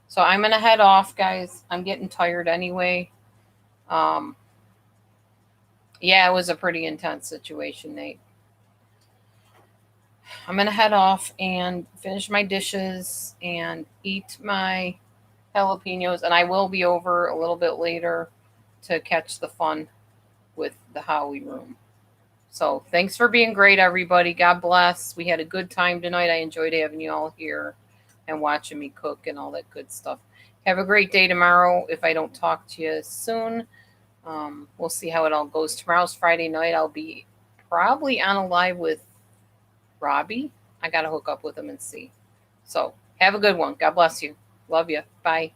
So I'm going to head off, guys. I'm getting tired anyway. Yeah, it was a pretty intense situation, Nate. I'm going to head off and finish my dishes and eat my jalapenos. And I will be over a little bit later to catch the fun with the Howie room. So thanks for being great, everybody. God bless. We had a good time tonight. I enjoyed having you all here and watching me cook and all that good stuff. Have a great day tomorrow. If I don't talk to you soon, we'll see how it all goes. Tomorrow's Friday night. I'll be probably on a live with Robbie. I got to hook up with him and see. So have a good one. God bless you. Love you. Bye.